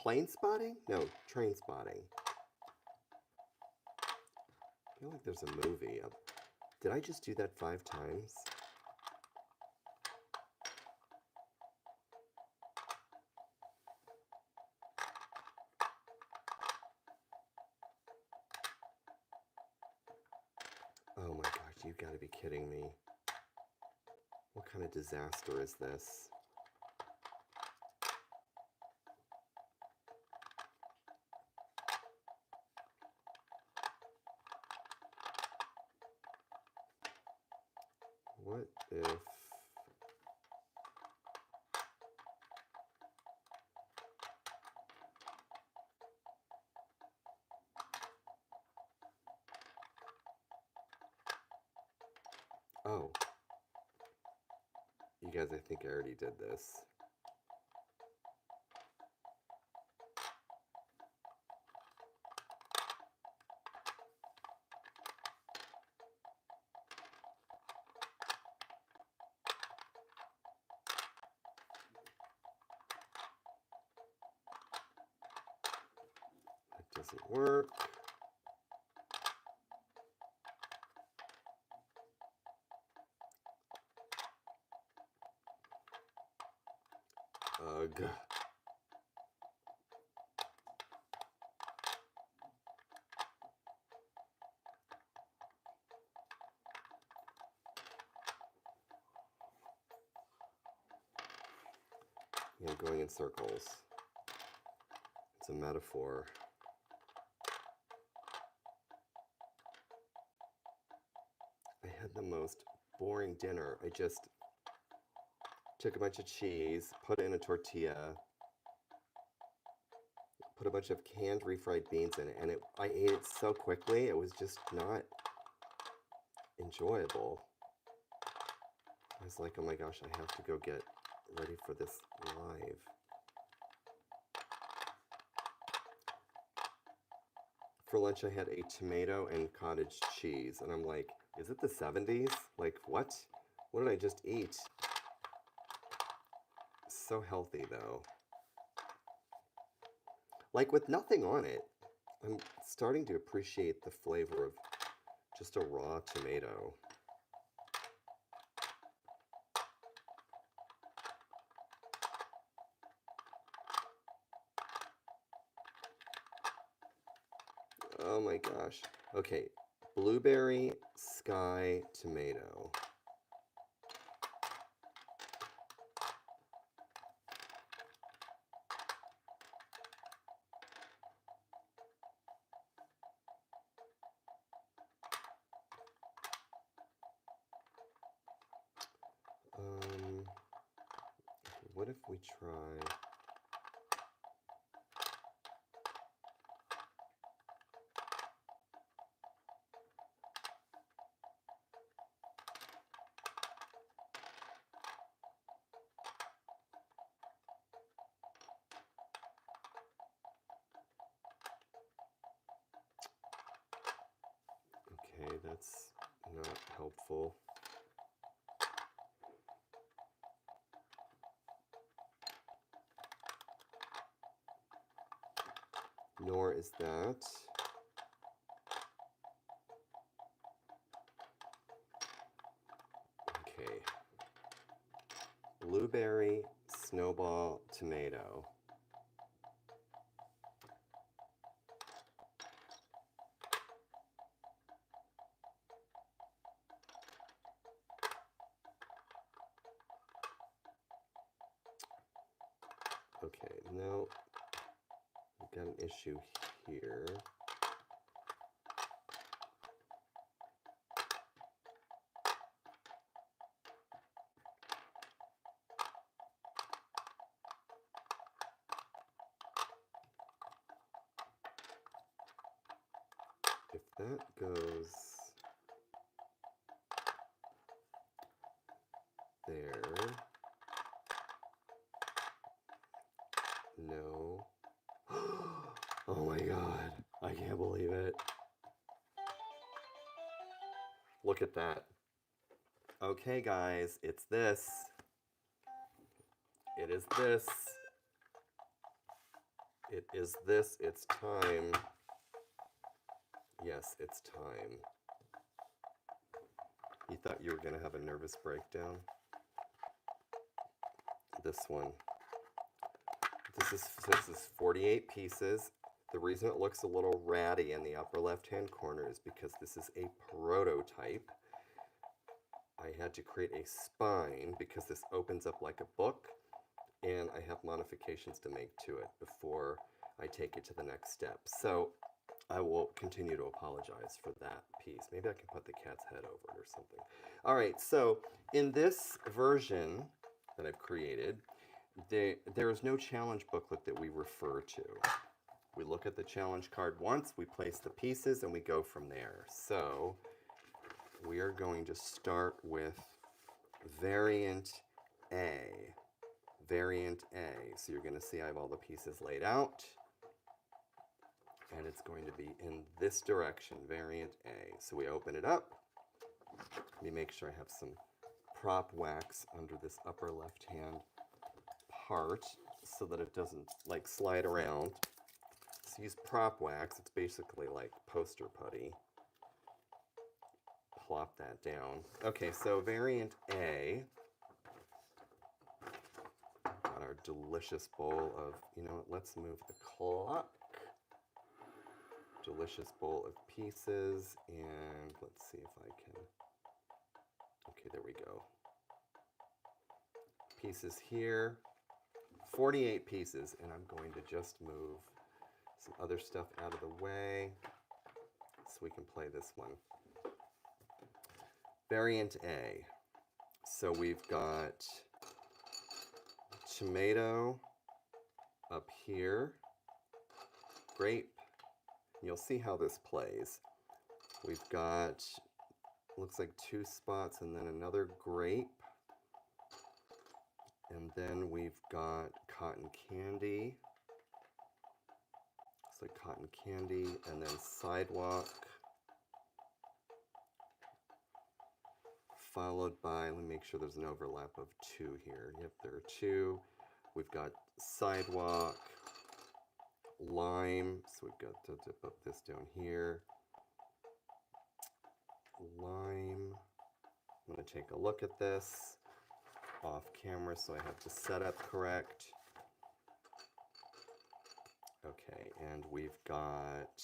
Plane spotting? No, train spotting. I feel like there's a movie. Did I just do that 5 times? Oh my gosh, you've got to be kidding me. What kind of disaster is this? What if... Oh. You guys, I think I already did this. That doesn't work. Ugh. Yeah, I'm going in circles. It's a metaphor. I had the most boring dinner. I just took a bunch of cheese, put it in a tortilla, put a bunch of canned refried beans in it, and I ate it so quickly, it was just not enjoyable. I was like, oh my gosh, I have to go get ready for this live. For lunch, I had a tomato and cottage cheese, and I'm like, is it the 70s? Like, what? What did I just eat? So healthy, though. Like, with nothing on it, I'm starting to appreciate the flavor of just a raw tomato. Oh my gosh. Okay, blueberry sky tomato. What if we try... Okay, that's not helpful. Nor is that. Okay. Blueberry snowball tomato. Okay, now we've got an issue here. If that goes there, no. Oh my God, I can't believe it. Look at that. Okay, guys, it's this. It is this. It is this. It's time. Yes, it's time. You thought you were going to have a nervous breakdown? This one. This is 48 pieces. The reason it looks a little ratty in the upper left-hand corner is because this is a prototype. I had to create a spine because this opens up like a book, and I have modifications to make to it before I take it to the next step. So I will continue to apologize for that piece. Maybe I can put the cat's head over it or something. All right, so in this version that I've created, there is no challenge booklet that we refer to. We look at the challenge card once, we place the pieces, and we go from there. So we are going to start with variant A. Variant A. So you're going to see I have all the pieces laid out. And it's going to be in this direction, variant A. So we open it up. Let me make sure I have some prop wax under this upper left-hand part so that it doesn't like slide around. So use prop wax. It's basically like poster putty. Plop that down. Okay, so variant A. Got our delicious bowl of, you know what, let's move the clock. Delicious bowl of pieces, and let's see if I can, okay, there we go. Pieces here, 48 pieces, and I'm going to just move some other stuff out of the way so we can play this one. Variant A. So we've got tomato up here, grape. You'll see how this plays. We've got, looks like 2 spots and then another grape. And then we've got cotton candy. Looks like cotton candy, and then sidewalk. Followed by, let me make sure there's an overlap of 2 here. Yep, there are 2. We've got sidewalk, lime. So we've got to dip up this down here. Lime. I'm going to take a look at this off camera so I have the setup correct. Okay, and we've got,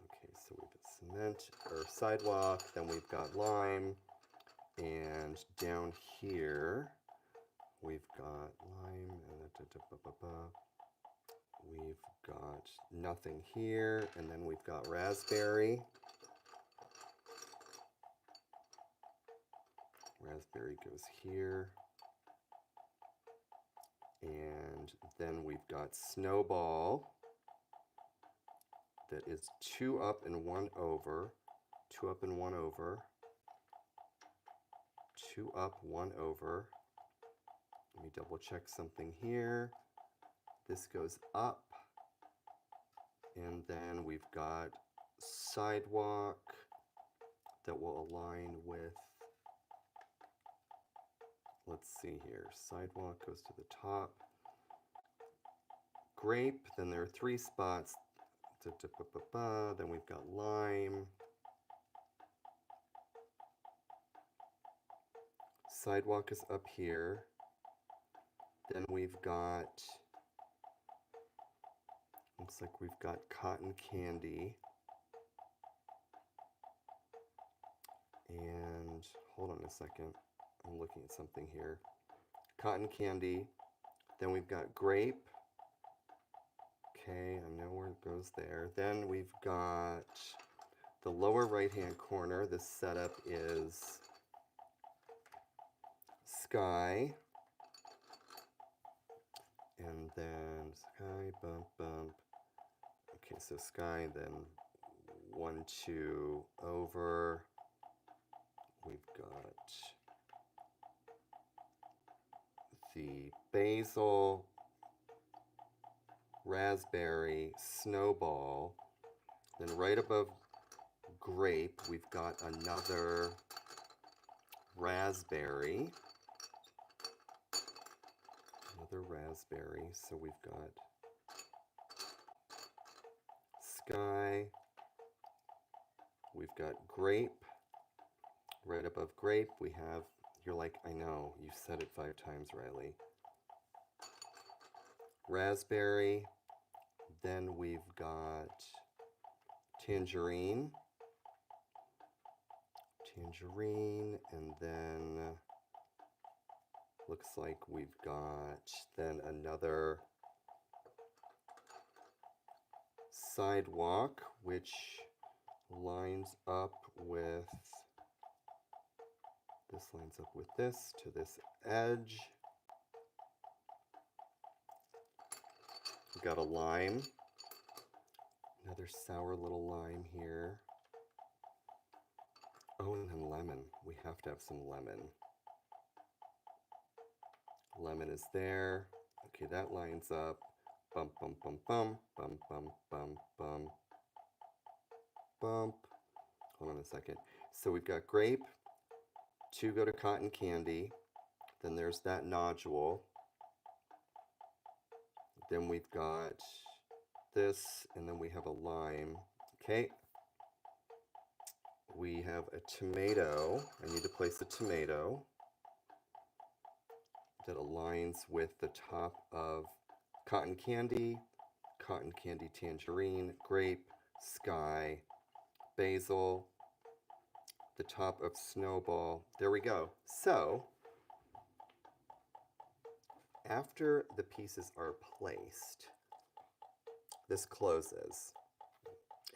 okay, so we've got cement or sidewalk, then we've got lime, and down here we've got lime, and we've got nothing here, and then we've got raspberry. Raspberry goes here. And then we've got snowball that is 2 up and 1 over. 2 up and 1 over. 2 up, 1 over. Let me double check something here. This goes up. And then we've got sidewalk that will align with, let's see here, sidewalk goes to the top. Grape, then there are 3 spots. Then we've got lime. Sidewalk is up here. Then we've got, looks like we've got cotton candy. And hold on a second, I'm looking at something here. Cotton candy. Then we've got grape. Okay, I know where it goes there. Then we've got the lower right-hand corner. This setup is sky. And then sky, bump, bump. Okay, so sky, then 1, 2 over. We've got the basil, raspberry, snowball. Then right above grape, we've got another raspberry. Another raspberry. So we've got sky. We've got grape. Right above grape, we have, you're like, I know, you said it 5 times, Riley. Raspberry. Then we've got tangerine. Tangerine, and then looks like we've got then another sidewalk, which lines up with, this lines up with this to this edge. We've got a lime, another sour little lime here. Oh, and then lemon. We have to have some lemon. Lemon is there. Okay, that lines up. Bump, bump, bump, bump, bump, bump, bump, bump, bump. Hold on a second. So we've got grape. 2 go to cotton candy. Then there's that nodule. Then we've got this, and then we have a lime. Okay. We have a tomato. I need to place a tomato that aligns with the top of cotton candy tangerine, grape, sky, basil, the top of snowball. There we go. So after the pieces are placed, this closes.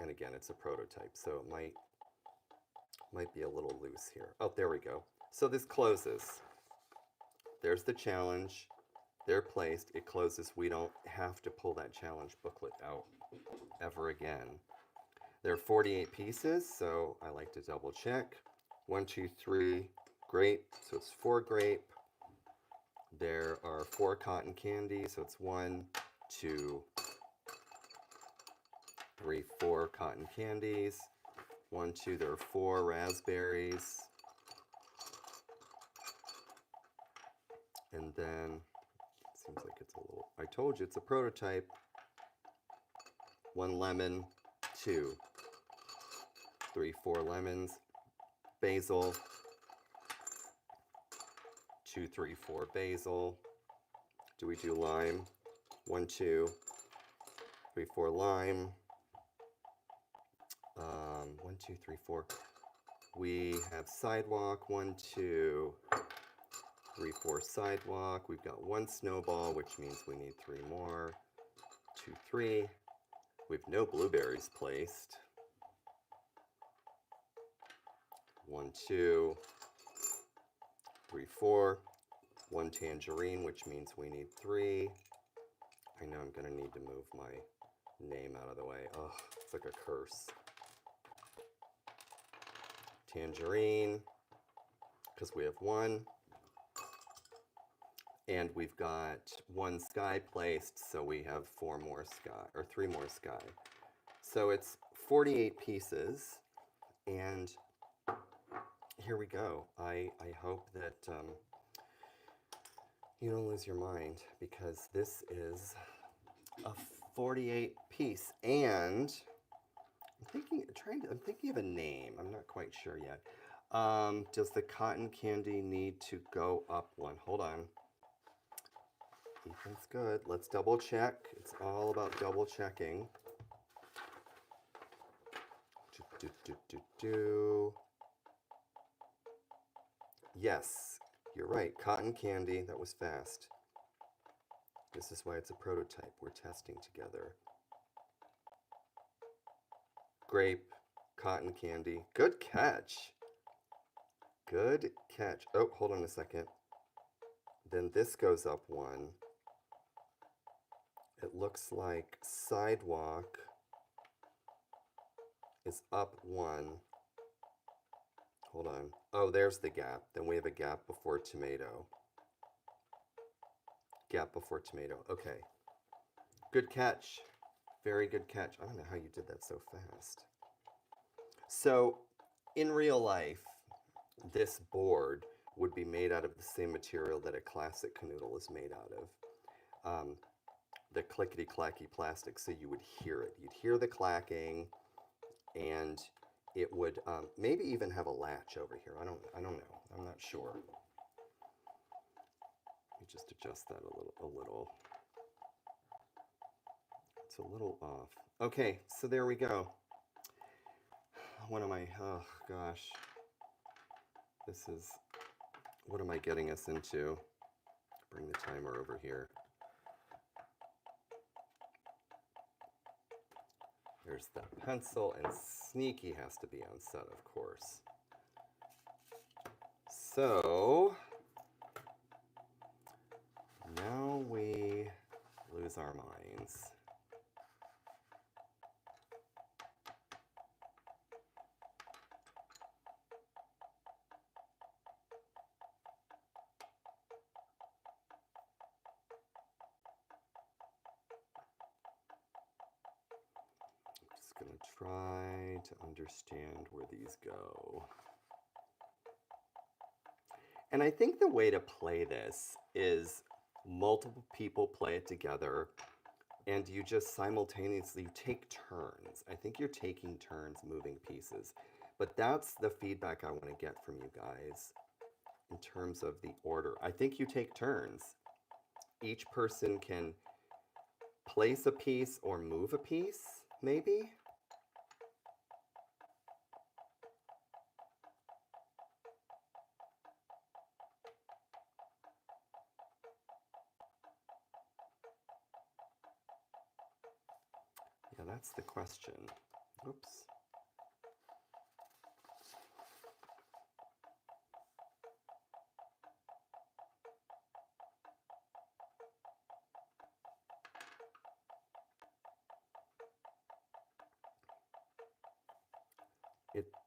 And again, it's a prototype, so it might be a little loose here. Oh, there we go. So this closes. There's the challenge. They're placed. It closes. We don't have to pull that challenge booklet out ever again. There are 48 pieces, so I like to double check. 1, 2, 3, grape. So it's 4 grape. There are 4 cotton candy, so it's 1, 2, 3, 4 cotton candies. 1, 2, there are 4 raspberries. And then, it seems like it's a little, I told you it's a prototype. 1 lemon, 2, 3, 4 lemons. Basil, 2, 3, 4 basil. Do we do lime? 1, 2, 3, 4 lime. 1, 2, 3, 4. We have sidewalk. 1, 2, 3, 4 sidewalk. We've got 1 snowball, which means we need 3 more. 2, 3. We have no blueberries placed. 1, 2, 3, 4. 1 tangerine, which means we need 3. I know I'm gonna need to move my name out of the way. Oh, it's like a curse. Tangerine, because we have 1. And we've got 1 sky placed, so we have 4 more sky, or 3 more sky. So it's 48 pieces, and here we go. I hope that you don't lose your mind, because this is a 48 piece, and I'm thinking of a name. I'm not quite sure yet. Does the cotton candy need to go up 1? Hold on. Ethan's good. Let's double check. It's all about double checking. Yes, you're right. Cotton candy. That was fast. This is why it's a prototype. We're testing together. Grape, cotton candy. Good catch. Good catch. Oh, hold on a second. Then this goes up 1. It looks like sidewalk is up 1. Hold on. Oh, there's the gap. Then we have a gap before tomato. Gap before tomato. Okay. Good catch. Very good catch. I don't know how you did that so fast. So, in real life, this board would be made out of the same material that a classic Kanoodle is made out of. the clickety-clacky plastic so you would hear it. You'd hear the clacking, and it would maybe even have a latch over here. I don't know. I'm not sure. Let me just adjust that a little. It's a little off. Okay, so there we go. What am I? Oh gosh. This is, what am I getting us into? Bring the timer over here. There's the pencil, and Sneaky has to be on set, of course. So now we lose our minds. Going to try to understand where these go. And I think the way to play this is multiple people play it together, and you just simultaneously take turns. I think you're taking turns moving pieces, but that's the feedback I want to get from you guys in terms of the order. I think you take turns. Each person can place a piece or move a piece, maybe. Yeah, that's the question. Oops.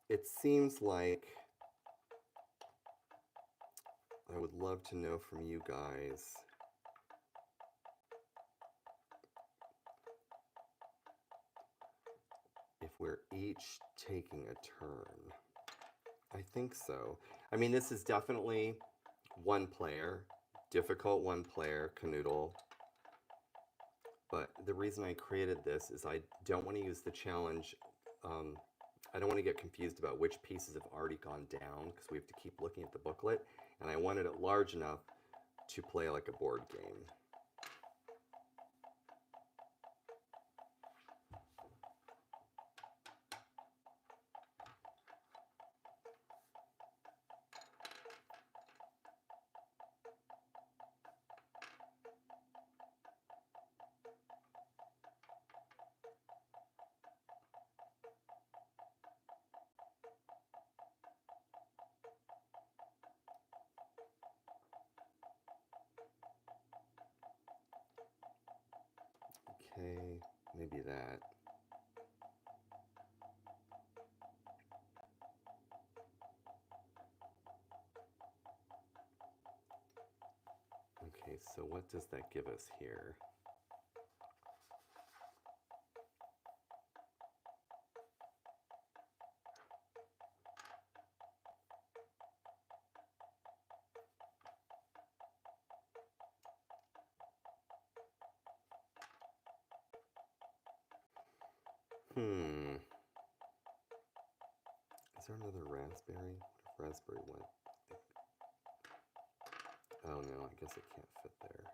It seems like I would love to know from you guys if we're each taking a turn. I think so. I mean, this is definitely one player, difficult one player, Kanoodle. But the reason I created this is I don't want to use the challenge. I don't want to get confused about which pieces have already gone down because we have to keep looking at the booklet. And I wanted it large enough to play like a board game. Okay, maybe that. Okay, so what does that give us here? Is there another raspberry? What if raspberry went? Oh no, I guess it can't fit there.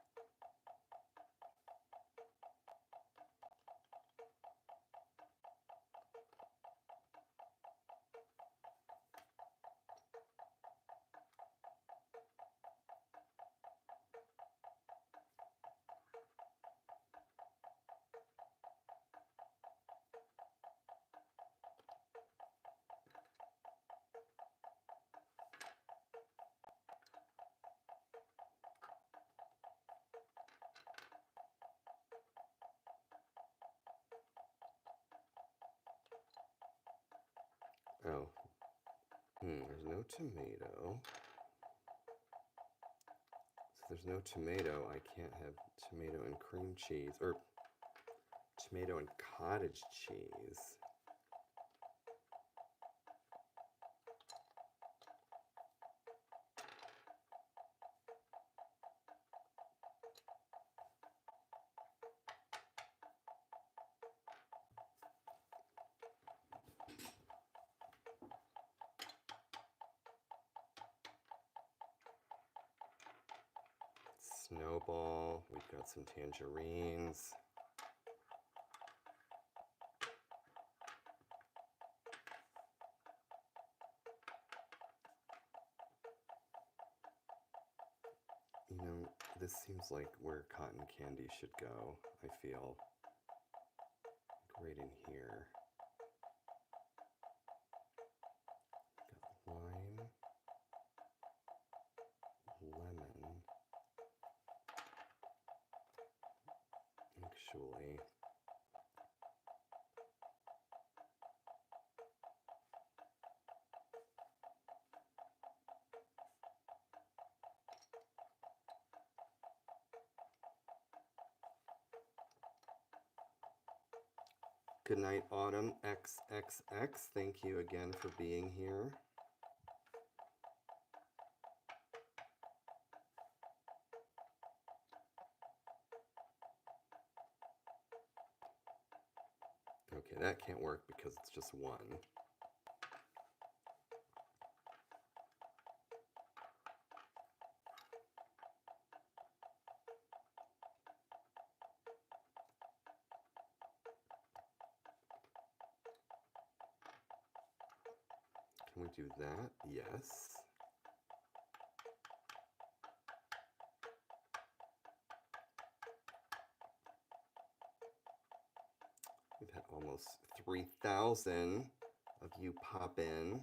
Oh, there's no tomato. So there's no tomato. I can't have tomato and cream cheese, or tomato and cottage cheese. snowball. We've got some tangerines. You know, this seems like where cotton candy should go, I feel. Right in here. Got lime, lemon, actually. Good night, Autumn XXX. Thank you again for being here. Okay, that can't work because it's just one. Can we do that? Yes. We've had almost 3,000 of you pop in.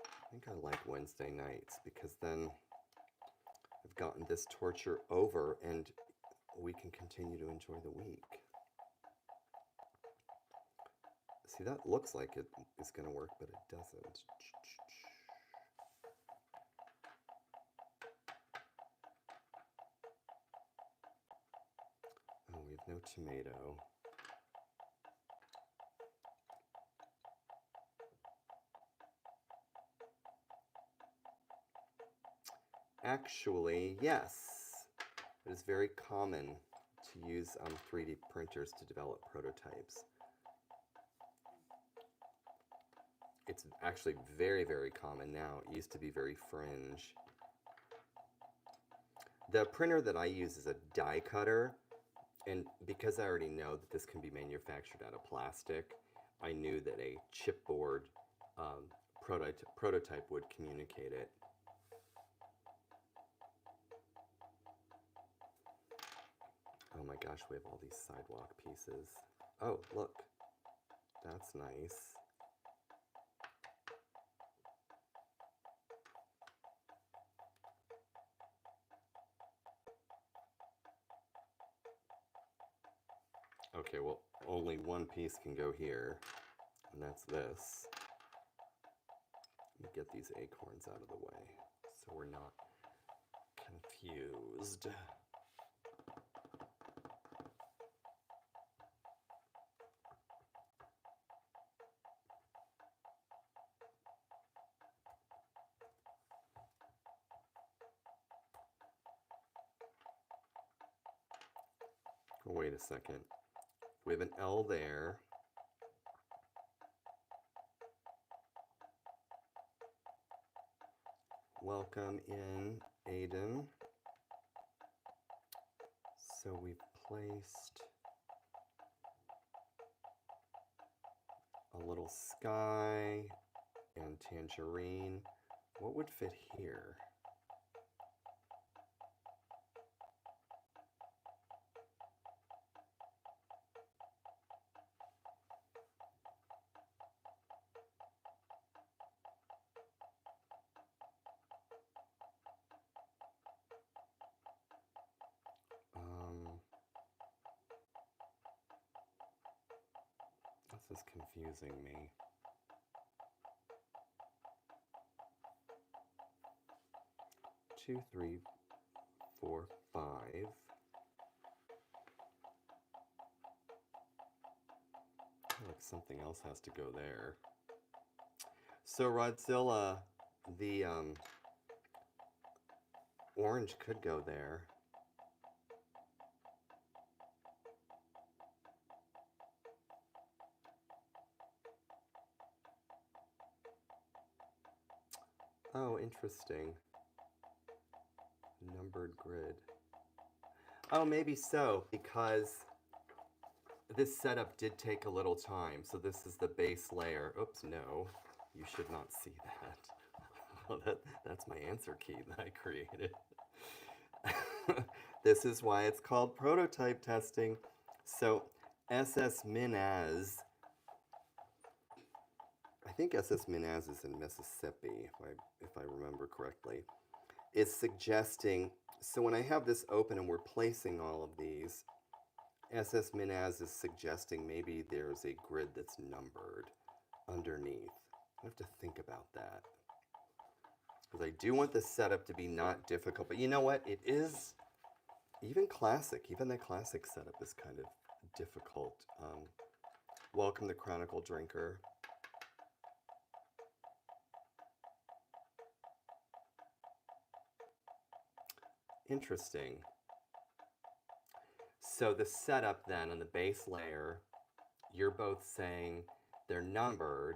I think I like Wednesday nights because then I've gotten this torture over and we can continue to enjoy the week. See, that looks like it is going to work, but it doesn't. Oh, we have no tomato. Actually, yes. It is very common to use 3D printers to develop prototypes. It's actually very, very common now. It used to be very fringe. The printer that I use is a die cutter, and because I already know that this can be manufactured out of plastic, I knew that a chipboard prototype would communicate it. Oh my gosh, we have all these sidewalk pieces. Oh, look, that's nice. Okay, well, only one piece can go here, and that's this. Let me get these acorns out of the way so we're not confused. Oh, wait a second. We have an L there. Welcome in, Aiden. So we've placed a little sky and tangerine. What would fit here? This is confusing me. Two, three, four, five. Like something else has to go there. So Rodzilla, the orange could go there. Oh, interesting. Numbered grid. Oh, maybe so, because this setup did take a little time. So this is the base layer. Oops, no, you should not see that. Oh, that's my answer key that I created. This is why it's called prototype testing. So SS-Minaz, I think SS-Minaz is in Mississippi, if I remember correctly, is suggesting, so when I have this open and we're placing all of these, SS-Minaz is suggesting maybe there's a grid that's numbered underneath. I have to think about that. Because I do want this setup to be not difficult, but you know what? It is, even the classic setup is kind of difficult. Welcome to Chronicle Drinker. Interesting. So the setup then on the base layer, you're both saying they're numbered.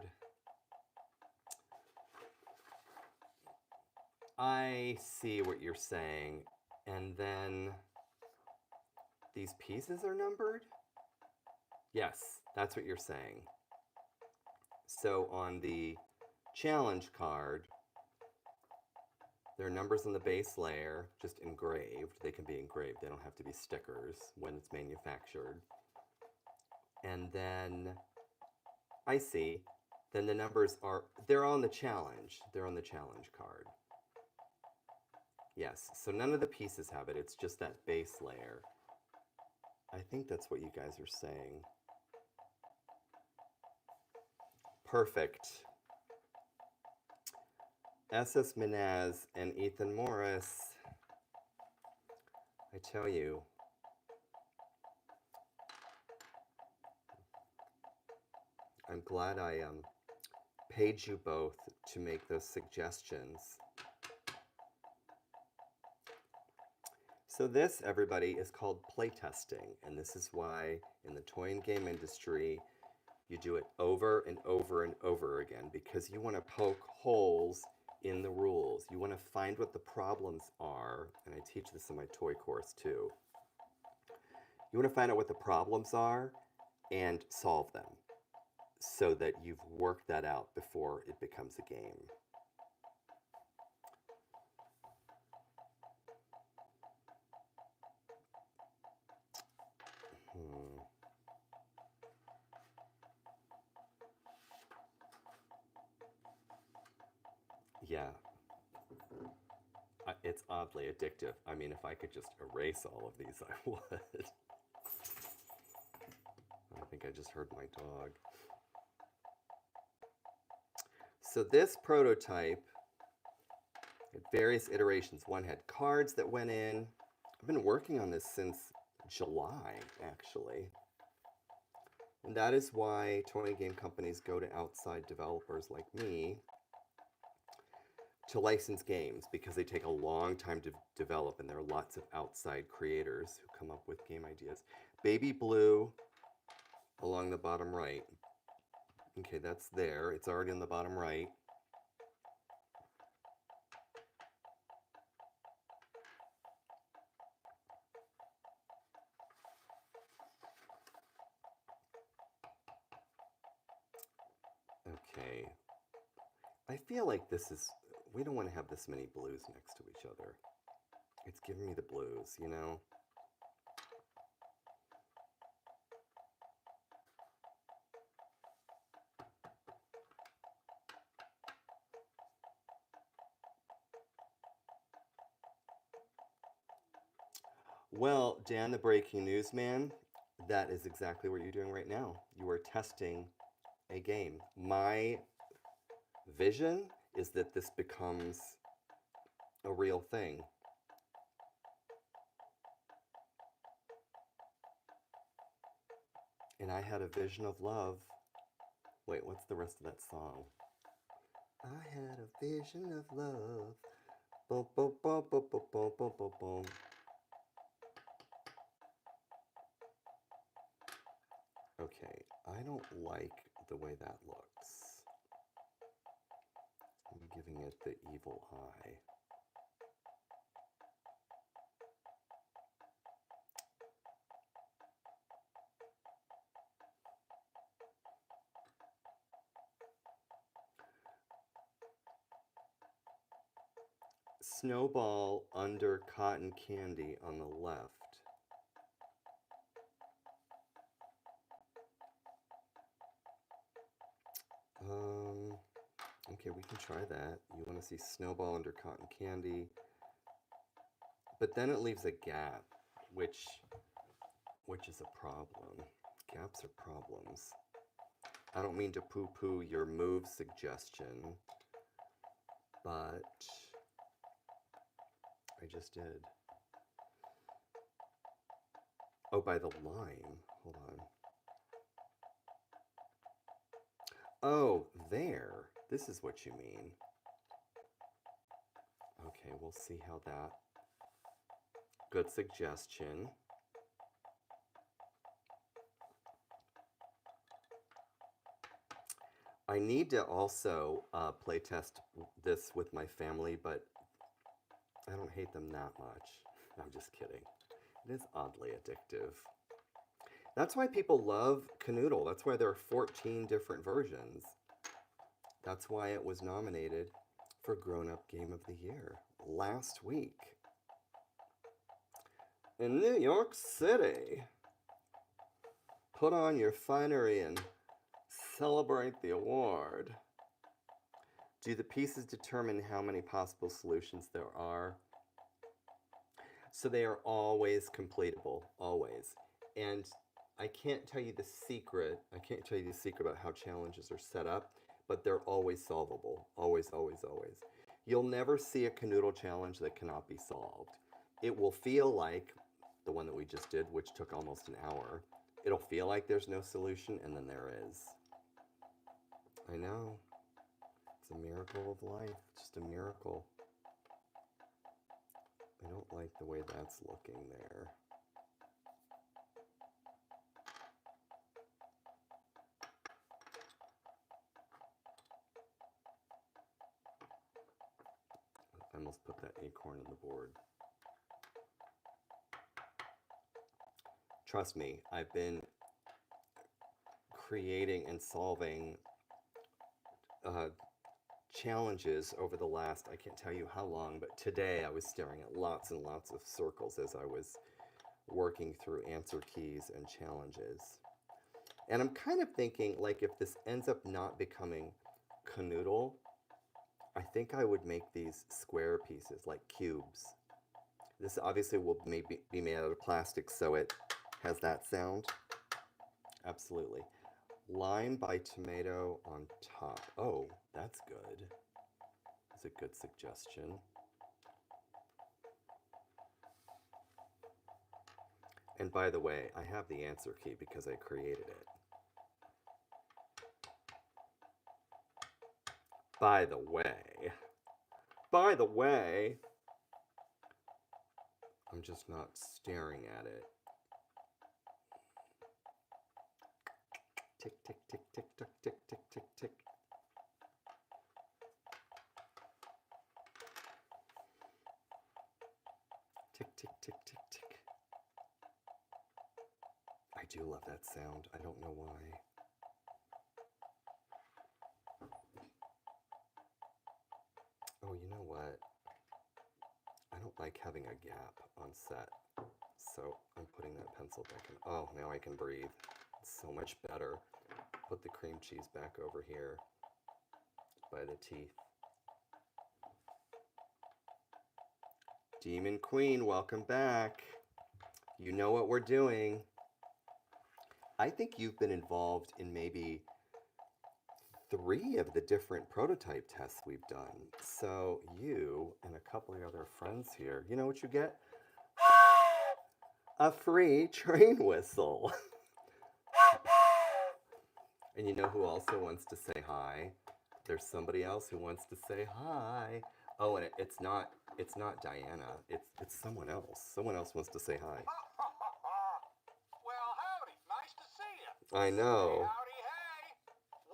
I see what you're saying. And then these pieces are numbered? Yes, that's what you're saying. So on the challenge card, there are numbers on the base layer, just engraved. They can be engraved. They don't have to be stickers when it's manufactured. And then, I see, then the numbers are, they're on the challenge. They're on the challenge card. Yes, so none of the pieces have it. It's just that base layer. I think that's what you guys are saying. Perfect. SS-Minaz and Ethan Morris. I tell you. I'm glad I paid you both to make those suggestions. So this, everybody, is called playtesting, and this is why in the toy and game industry, you do it over and over and over again, because you want to poke holes in the rules. You want to find what the problems are, and I teach this in my toy course too. You want to find out what the problems are and solve them so that you've worked that out before it becomes a game. Yeah. It's oddly addictive. I mean, if I could just erase all of these, I would. I think I just heard my dog. So this prototype had various iterations. One had cards that went in. I've been working on this since July, actually. And that is why toy and game companies go to outside developers like me to license games, because they take a long time to develop, and there are lots of outside creators who come up with game ideas. Baby blue along the bottom right. Okay, that's there. It's already on the bottom right. Okay. I feel like this is, we don't want to have this many blues next to each other. It's giving me the blues, you know? Well, Dan the Breaking News Man, that is exactly what you're doing right now. You are testing a game. My vision is that this becomes a real thing. And I had a vision of love. Wait, what's the rest of that song? I had a vision of love. Boom, boom, boom, boom, boom, boom, boom, boom, boom. Okay, I don't like the way that looks. I'm giving it the evil eye. Snowball under cotton candy on the left. Okay, we can try that. You want to see snowball under cotton candy, but then it leaves a gap, which is a problem. Gaps are problems. I don't mean to poo-poo your move suggestion, but I just did. Oh, by the line. Hold on. Oh, there. This is what you mean. Okay, we'll see how that... Good suggestion. I need to also play test this with my family, but I don't hate them that much. I'm just kidding. It is oddly addictive. That's why people love Kanoodle. That's why there are 14 different versions. That's why it was nominated for Grown Up Game of the Year last week in New York City. Put on your finery and celebrate the award. Do the pieces determine how many possible solutions there are? So they are always completable, always. And I can't tell you the secret. I can't tell you the secret about how challenges are set up, but they're always solvable. Always, always, always. You'll never see a Kanoodle challenge that cannot be solved. It will feel like the one that we just did, which took almost an hour. It'll feel like there's no solution, and then there is. I know. It's a miracle of life. Just a miracle. I don't like the way that's looking there. I almost put that acorn on the board. Trust me, I've been creating and solving challenges over the last, I can't tell you how long, but today I was staring at lots and lots of circles as I was working through answer keys and challenges. And I'm kind of thinking, like, if this ends up not becoming Kanoodle, I think I would make these square pieces, like cubes. This obviously will maybe be made out of plastic, so it has that sound. Absolutely. Lime by tomato on top. Oh, that's good. That's a good suggestion. And by the way, I have the answer key because I created it. By the way, I'm just not staring at it. Tick, tick, tick, tick, tick, tick, tick, tick, tick. Tick, tick, tick, tick, tick. I do love that sound. I don't know why. Oh, you know what? I don't like having a gap on set. So I'm putting that pencil back in. Oh, now I can breathe. It's so much better. Put the cream cheese back over here by the teeth. Demon Queen, welcome back. You know what we're doing. I think you've been involved in maybe 3 of the different prototype tests we've done. So you and a couple of other friends here, you know what you get? A free train whistle. And you know who also wants to say hi? There's somebody else who wants to say hi. Oh, and it's not Diana. It's someone else. Someone else wants to say hi. Well, howdy. Nice to see you. I know. Hey, howdy, hey.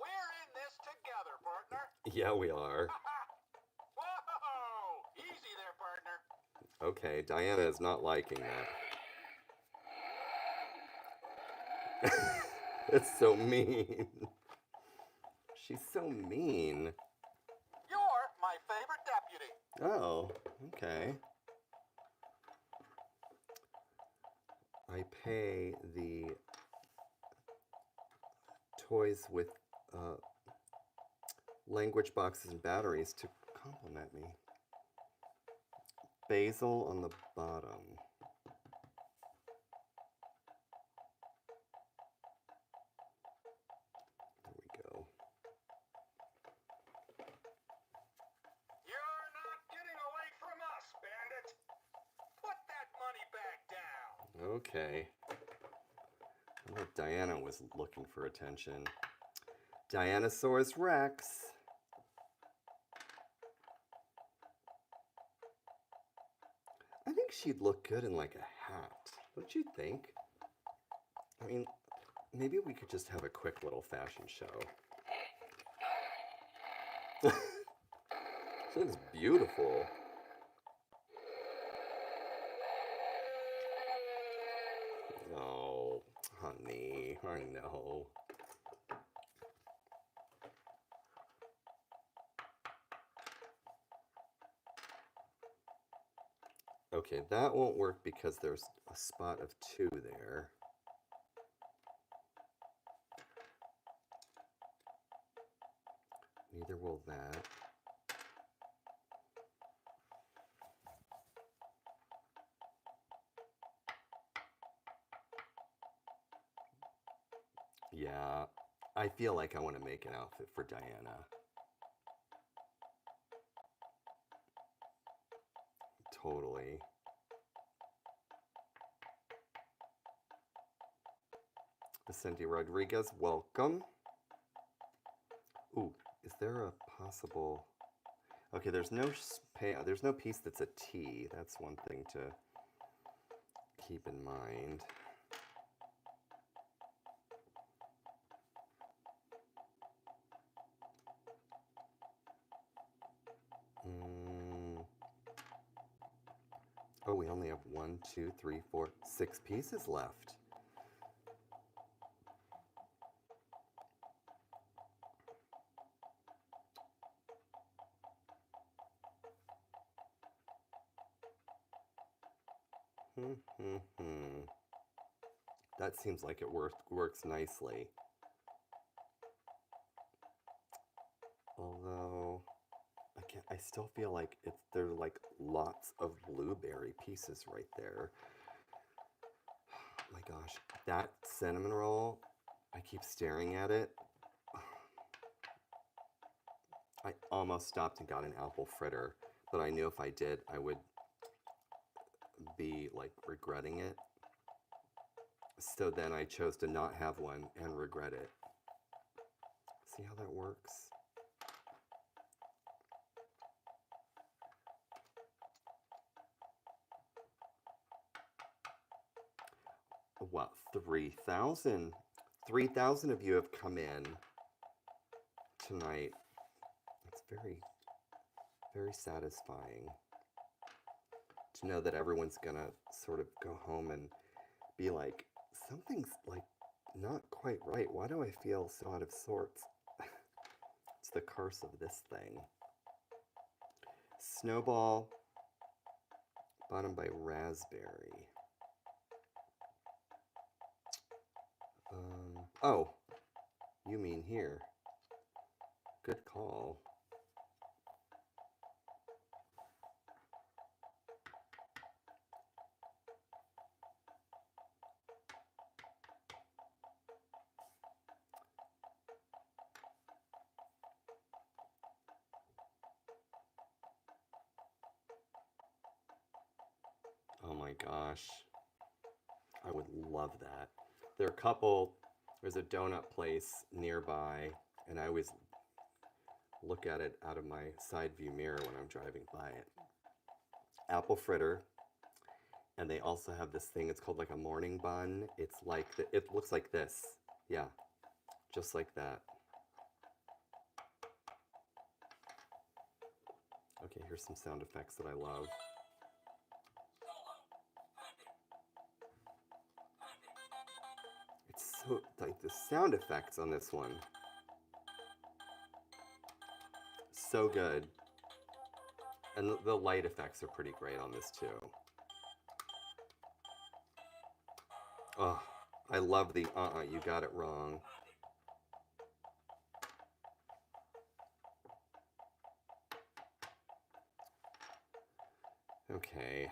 We're in this together, partner. Yeah, we are. Okay, Diana is not liking that. It's so mean. She's so mean. You're my favorite deputy. Oh, okay. I pay the toys with language boxes and batteries to compliment me. Basil on the bottom. There we go. You're not getting away from us, bandit. Put that money back down. Okay. I thought Diana was looking for attention. Dianosaurus Rex. I think she'd look good in like a hat. Don't you think? I mean, maybe we could just have a quick little fashion show. She looks beautiful. Oh, honey, I know. Okay, that won't work because there's a spot of 2 there. Neither will that. Yeah, I feel like I want to make an outfit for Diana. Totally. Vicente Rodriguez, welcome. Ooh, is there a possible... Okay, there's no piece that's a T. That's one thing to keep in mind. Oh, we only have 1, 2, 3, 4, 6 pieces left. That seems like it works nicely. Although, I still feel like there's like lots of blueberry pieces right there. Oh my gosh, that cinnamon roll, I keep staring at it. I almost stopped and got an apple fritter, but I knew if I did, I would be like regretting it. So then I chose to not have one and regret it. See how that works? What, 3,000? 3,000 of you have come in tonight. It's very, very satisfying to know that everyone's gonna sort of go home and be like, something's like not quite right. Why do I feel so out of sorts? It's the curse of this thing. Snowball, bottom by raspberry. Oh, you mean here. Good call. Oh my gosh. I would love that. There's a donut place nearby, and I always look at it out of my side view mirror when I'm driving by it. Apple fritter, and they also have this thing, it's called like a morning bun. It's like, it looks like this. Yeah, just like that. Okay, here's some sound effects that I love. So, like, the sound effects on this one, so good. And the light effects are pretty great on this too. Oh, I love the you got it wrong. Okay.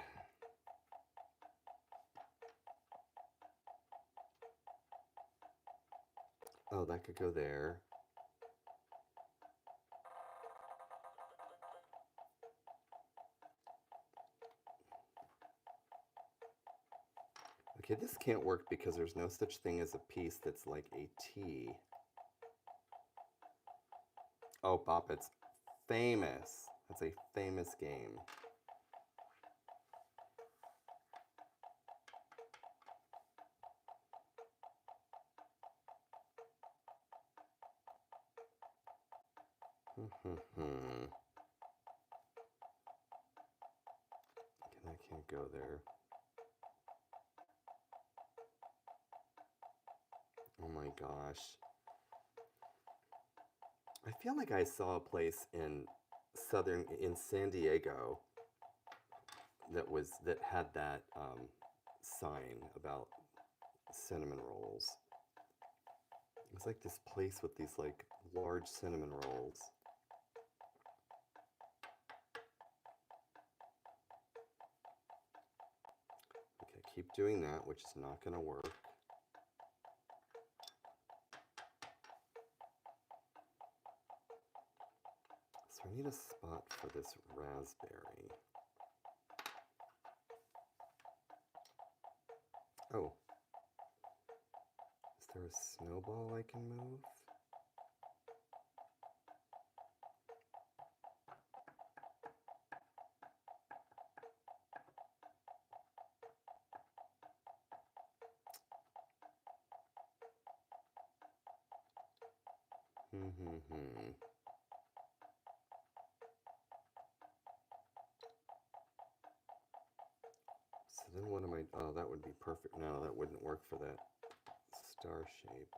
Oh, that could go there. Okay, this can't work because there's no such thing as a piece that's like a T. Oh, Bop, it's famous. That's a famous game. Okay, that can't go there. Oh my gosh. I feel like I saw a place in San Diego that had that sign about cinnamon rolls. It was like this place with these like large cinnamon rolls. Okay, keep doing that, which is not going to work. So I need a spot for this raspberry. Oh. Is there a snowball I can move? So then what am I, oh, that would be perfect. No, that wouldn't work for that star shape.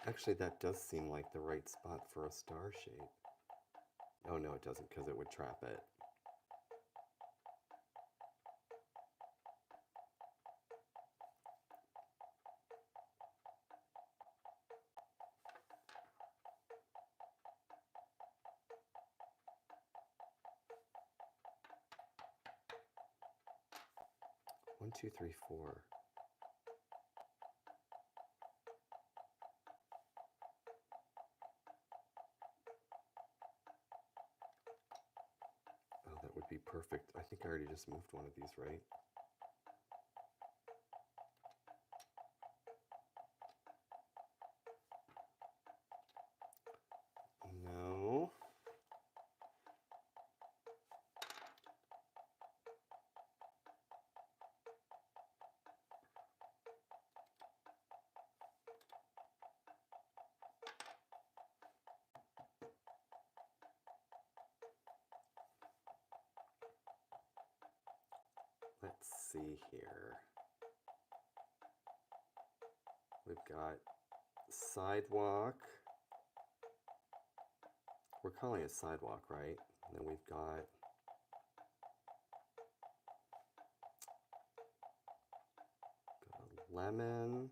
Actually, that does seem like the right spot for a star shape. Oh no, it doesn't, because it would trap it. One, two, three, four. Oh, that would be perfect. I think I already just moved one of these, right? No. Let's see here. We've got sidewalk. We're calling it sidewalk, right? And then we've got a lemon.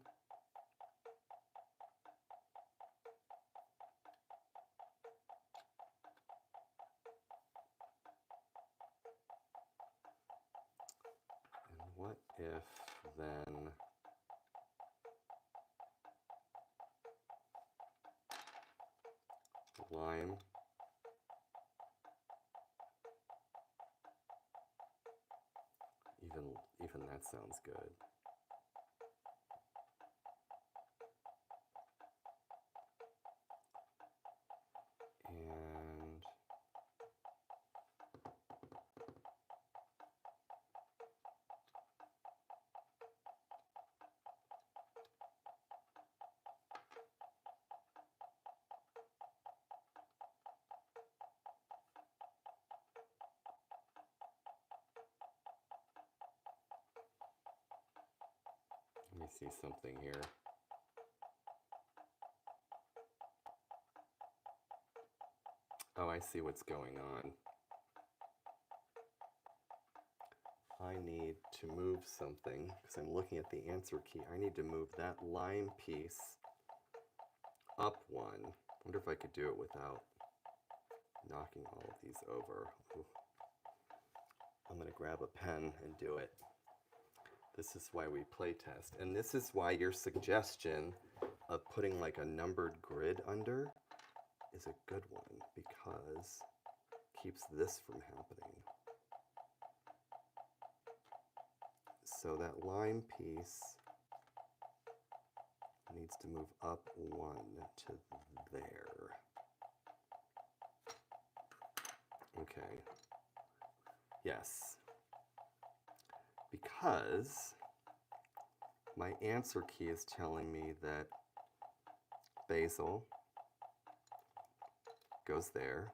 And what if then lime? Even that sounds good. And see something here. Oh, I see what's going on. I need to move something because I'm looking at the answer key. I need to move that line piece up one. I wonder if I could do it without knocking all of these over. Ooh. I'm going to grab a pen and do it. This is why we play test. And this is why your suggestion of putting like a numbered grid under is a good one, because it keeps this from happening. So that line piece needs to move up one to there. Okay. Yes. Because my answer key is telling me that basil goes there.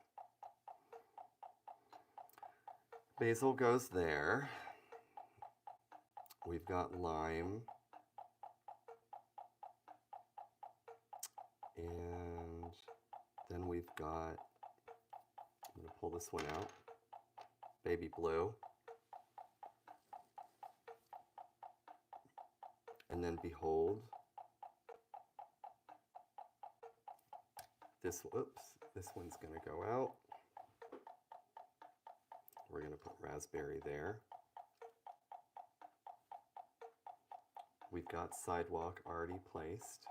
Basil goes there. We've got lime. And then we've got, I'm going to pull this one out, baby blue. And then behold, this one's going to go out. We're going to put raspberry there. We've got sidewalk already placed.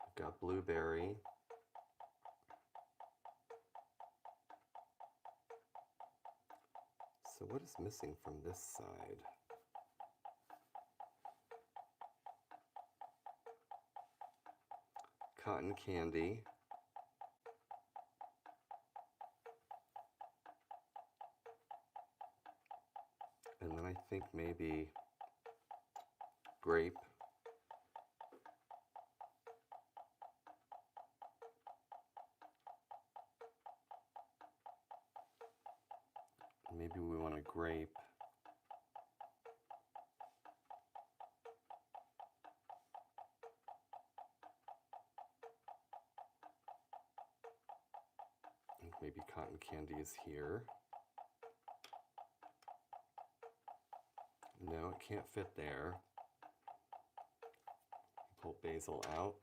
We've got blueberry. So what is missing from this side? Cotton candy. And then I think maybe grape. Maybe we want a grape. And maybe cotton candy is here. No, it can't fit there. Pull basil out.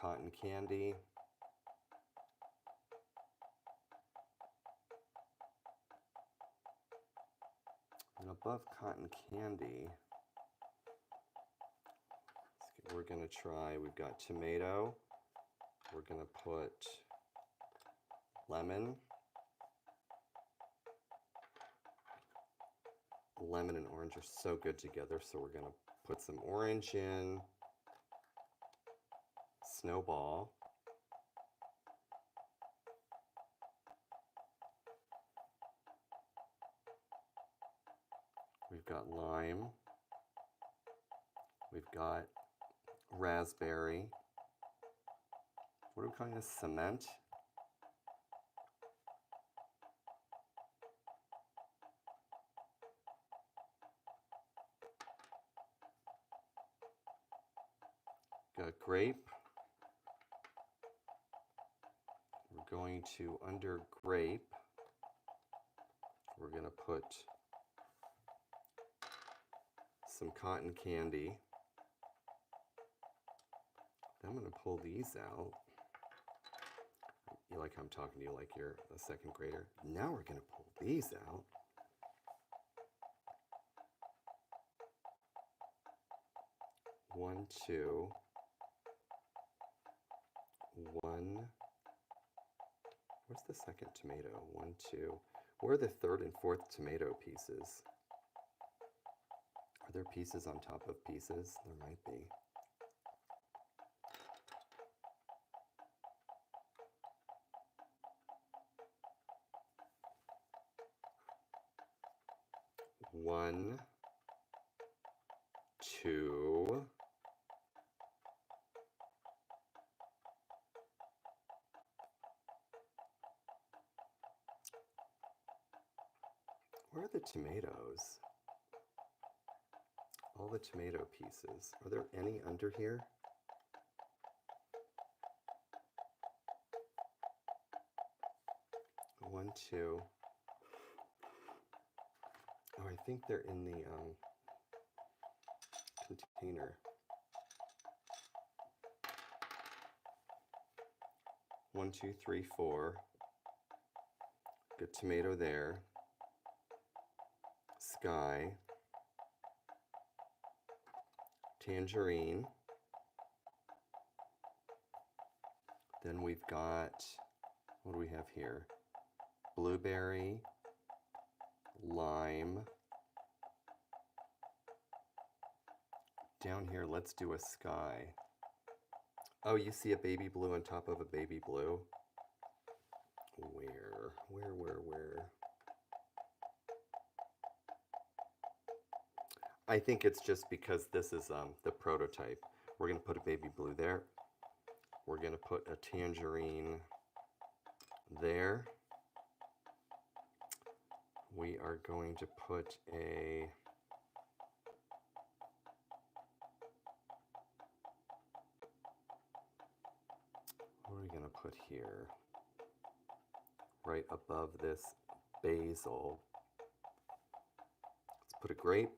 Cotton candy. And above cotton candy, we're going to try, we've got tomato. We're going to put lemon. Lemon and orange are so good together, so we're going to put some orange in. Snowball. We've got lime. We've got raspberry. What are we calling this? Cement? Got grape. We're going to, under grape, we're going to put some cotton candy. I'm going to pull these out. You like how I'm talking to you like you're a second grader? Now we're going to pull these out. One, two. One. Where's the second tomato? One, two. Where are the third and fourth tomato pieces? Are there pieces on top of pieces? There might be. 1, 2, where are the tomatoes? All the tomato pieces. Are there any under here? One, two. Oh, I think they're in the container. 1, 2, 3, 4. Good tomato there. Sky. Tangerine. Then we've got, what do we have here? Blueberry, lime. Down here, let's do a sky. Oh, you see a baby blue on top of a baby blue? Where? I think it's just because this is the prototype. We're going to put a baby blue there. We're going to put a tangerine there. We are going to put a what are we going to put here? Right above this basil. Let's put a grape.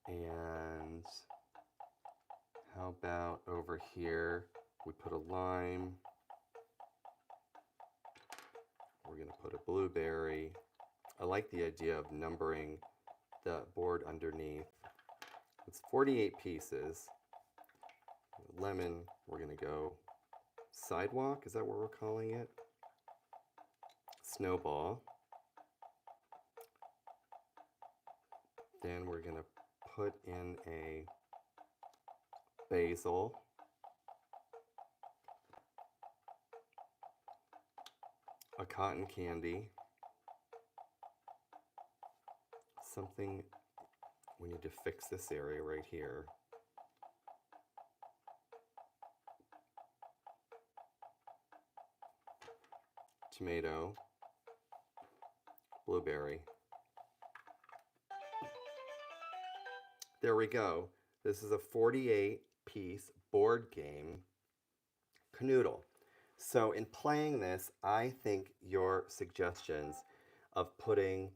And how about over here, we put a lime. We're going to put a blueberry. I like the idea of numbering the board underneath. It's 48 pieces. Lemon, we're going to go sidewalk, is that what we're calling it? Snowball. Then we're going to put in a basil. A cotton candy. Something, we need to fix this area right here. Tomato. Blueberry. There we go. This is a 48-piece board game, Kanoodle. So in playing this, I think your suggestions of putting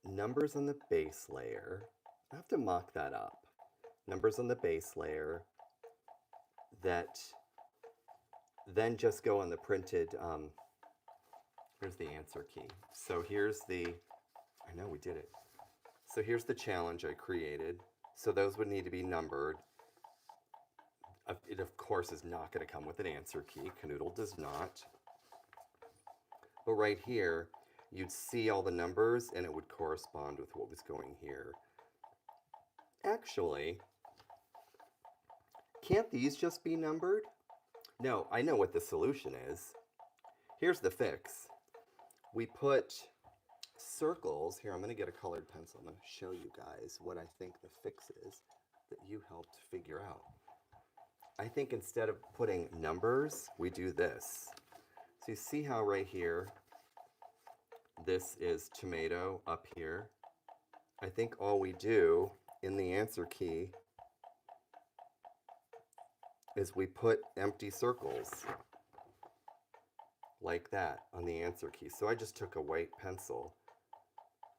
numbers on the base layer, I have to mock that up. Numbers on the base layer that then just go on the printed, here's the answer key. So here's the, I know we did it. So here's the challenge I created. So those would need to be numbered. It of course is not going to come with an answer key. Kanoodle does not. But right here, you'd see all the numbers and it would correspond with what was going here. Actually, can't these just be numbered? No, I know what the solution is. Here's the fix. We put circles. Here, I'm going to get a colored pencil. I'm going to show you guys what I think the fix is that you helped figure out. I think instead of putting numbers, we do this. So you see how right here, this is tomato up here. I think all we do in the answer key is we put empty circles like that on the answer key. So I just took a white pencil,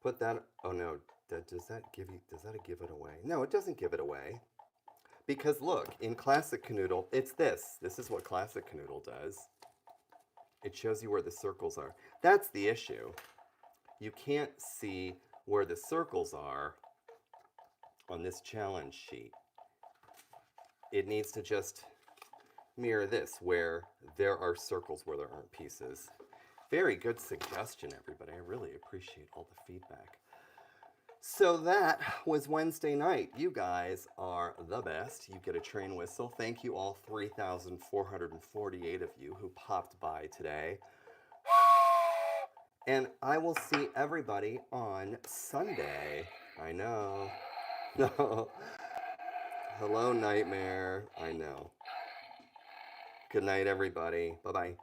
put that, oh no, does that give it away? No, it doesn't give it away. Because look, in Classic Kanoodle, it's this. This is what Classic Kanoodle does. It shows you where the circles are. That's the issue. You can't see where the circles are on this challenge sheet. It needs to just mirror this, where there are circles where there aren't pieces. Very good suggestion, everybody. I really appreciate all the feedback. So that was Wednesday night. You guys are the best. You get a train whistle. Thank you all 3,448 of you who popped by today. And I will see everybody on Sunday. I know. No. Hello, Nightmare. I know. Good night, everybody. Bye-bye.